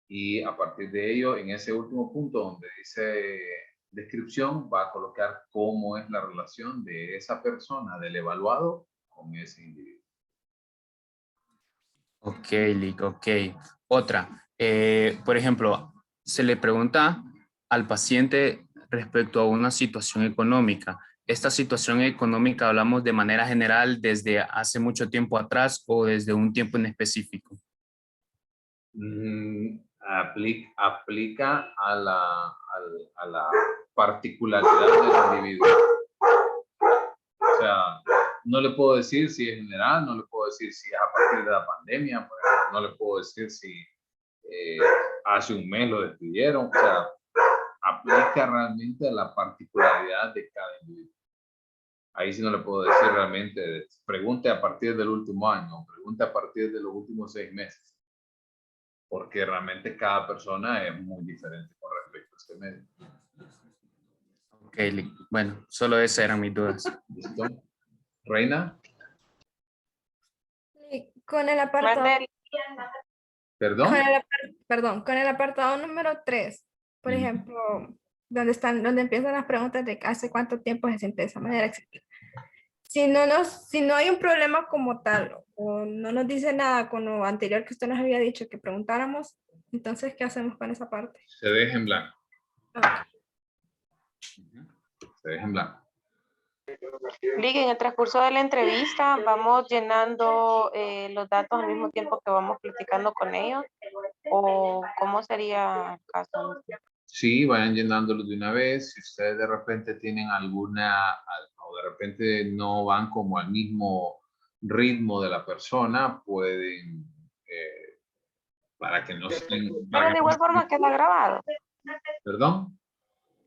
[SPEAKER 1] Y a partir de ello, en ese último punto donde dice descripción, va a colocar cómo es la relación de esa persona, del evaluado, con ese individuo.
[SPEAKER 6] Ok, Lick, ok. Otra, por ejemplo, se le pregunta al paciente respecto a una situación económica. Esta situación económica hablamos de manera general desde hace mucho tiempo atrás o desde un tiempo en específico.
[SPEAKER 1] Aplica a la particularidad del individuo. O sea, no le puedo decir si es general, no le puedo decir si es a partir de la pandemia, por ejemplo, no le puedo decir si hace un mes lo despidieron. O sea, aplica realmente a la particularidad de cada individuo. Ahí sí no le puedo decir realmente, pregunte a partir del último año, pregunte a partir de los últimos 6 meses. Porque realmente cada persona es muy diferente con respecto a este medio.
[SPEAKER 6] Ok, Lick. Bueno, solo esas eran mis dudas.
[SPEAKER 1] ¿Listo? Reina.
[SPEAKER 11] Con el apartado,
[SPEAKER 1] ¿Perdón?
[SPEAKER 11] con el apartado número 3, por ejemplo, donde empiezan las preguntas de hace cuánto tiempo se siente de esa manera, etc. Si no hay un problema como tal, o no nos dice nada con lo anterior que usted nos había dicho que preguntáramos, entonces, ¿qué hacemos con esa parte?
[SPEAKER 1] Se deja en blanco.
[SPEAKER 11] Ok.
[SPEAKER 1] Se deja en blanco.
[SPEAKER 12] Lick, en el transcurso de la entrevista vamos llenando los datos al mismo tiempo que vamos platicando con ellos, o cómo sería el caso.
[SPEAKER 1] Sí, vayan llenándolo de una vez. Si ustedes de repente tienen alguna, o de repente no van como al mismo ritmo de la persona, pueden, para que no estén...
[SPEAKER 12] Pero de igual forma queda grabado.
[SPEAKER 1] ¿Perdón?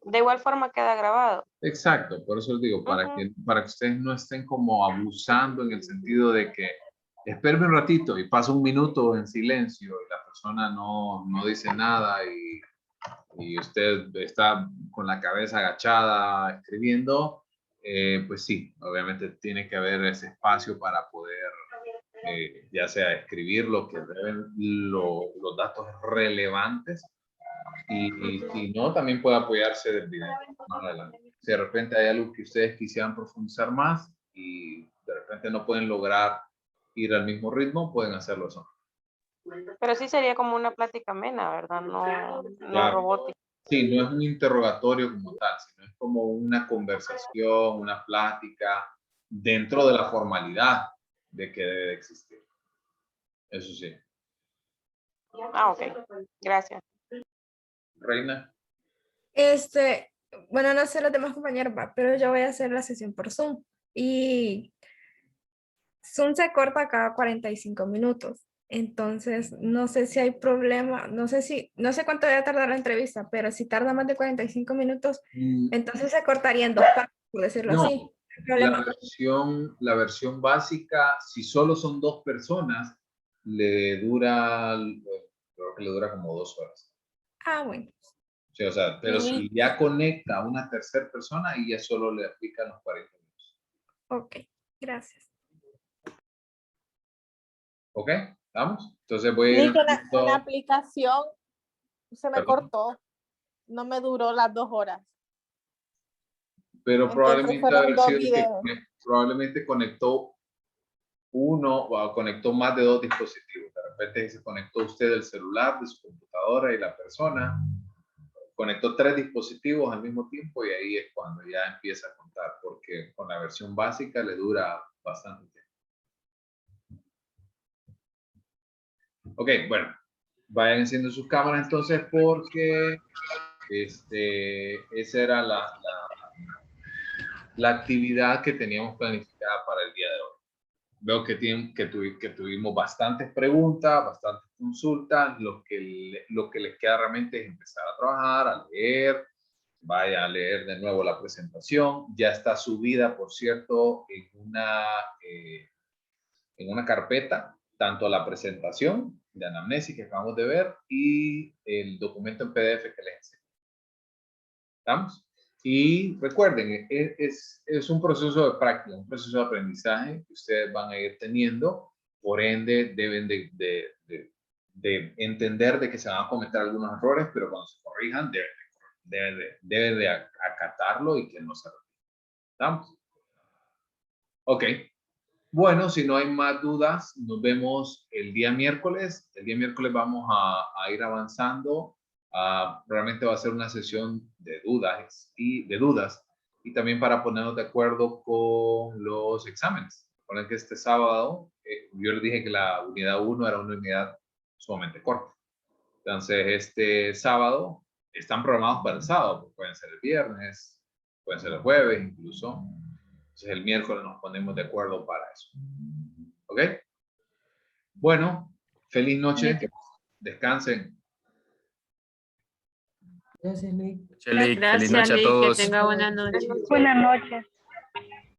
[SPEAKER 12] De igual forma queda grabado.
[SPEAKER 1] Exacto, por eso les digo, para que ustedes no estén como abusando en el sentido de que espérame un ratito y pasa un minuto en silencio y la persona no dice nada y usted está con la cabeza agachada escribiendo, pues sí, obviamente tiene que haber ese espacio para poder ya sea escribir lo que deben, los datos relevantes y si no, también puede apoyarse del video más adelante. Si de repente hay algo que ustedes quisieran profundizar más y de repente no pueden lograr ir al mismo ritmo, pueden hacerlo eso.
[SPEAKER 12] Pero sí sería como una plática amena, ¿verdad? No
[SPEAKER 1] Claro.
[SPEAKER 12] robótica.
[SPEAKER 1] Sí, no es un interrogatorio como tal, sino es como una conversación, una plática dentro de la formalidad de que debe de existir. Eso sí.
[SPEAKER 12] Ah, ok. Gracias.
[SPEAKER 1] Reina.
[SPEAKER 11] Bueno, no sé los demás compañeros, pero yo voy a hacer la sesión por Zoom. Y Zoom se corta cada 45 minutos. Entonces, no sé si hay problema, no sé cuánto va a tardar la entrevista, pero si tarda más de 45 minutos, entonces se cortaría en 2 partes, por decirlo
[SPEAKER 1] No,
[SPEAKER 11] así. No
[SPEAKER 1] la versión básica, si solo son 2 personas, le dura, creo que le dura como 2 horas.
[SPEAKER 11] Ah, bueno.
[SPEAKER 1] Sí, o sea, pero si ya conecta a una tercera persona, y ya solo le aplican los 40 minutos.
[SPEAKER 11] Ok, gracias.
[SPEAKER 1] ¿Ok? ¿Estamos? Entonces voy a ir...
[SPEAKER 8] La aplicación se me
[SPEAKER 1] ¿Perdón?
[SPEAKER 8] cortó. No me duró las 2 horas.
[SPEAKER 1] Pero
[SPEAKER 8] Entonces fueron 2 videos.
[SPEAKER 1] probablemente conectó uno o conectó más de 2 dispositivos. De repente se conectó usted el celular de su computadora y la persona. Conectó 3 dispositivos al mismo tiempo y ahí es cuando ya empieza a contar, porque con la versión básica le dura bastante tiempo. Ok, bueno, vayan enciendo sus cámaras entonces porque esa era la actividad que teníamos planificada para el día de hoy. Veo que tuvimos bastantes preguntas, bastantes consultas. Lo que les queda realmente es empezar a trabajar, a leer. Vaya a leer de nuevo la presentación. Ya está subida, por cierto, en una carpeta, tanto la presentación de anamnesis que acabamos de ver y el documento en PDF que les enseñé. ¿Estamos? Y recuerden, es un proceso de práctica, un proceso de aprendizaje que ustedes van a ir teniendo. Por ende, deben de entender de que se van a cometer algunos errores, pero cuando se corrijan, deben de acatarlo y que no se repita. ¿Estamos? Ok. Bueno, si no hay más dudas, nos vemos el día miércoles. El día miércoles vamos a ir avanzando. Realmente va a ser una sesión de dudas y también para ponernos de acuerdo con los exámenes. Recuerden que este sábado, yo les dije que la unidad 1 era una unidad sumamente corta. Entonces, este sábado están programados para el sábado. Pueden ser el viernes, pueden ser el jueves incluso. Entonces, el miércoles nos ponemos de acuerdo para eso. ¿Ok? Bueno, feliz noche. Descansen.
[SPEAKER 7] Gracias, Lick.
[SPEAKER 6] Feliz noche a todos.
[SPEAKER 2] Que tenga buena noche.
[SPEAKER 3] Buenas noches.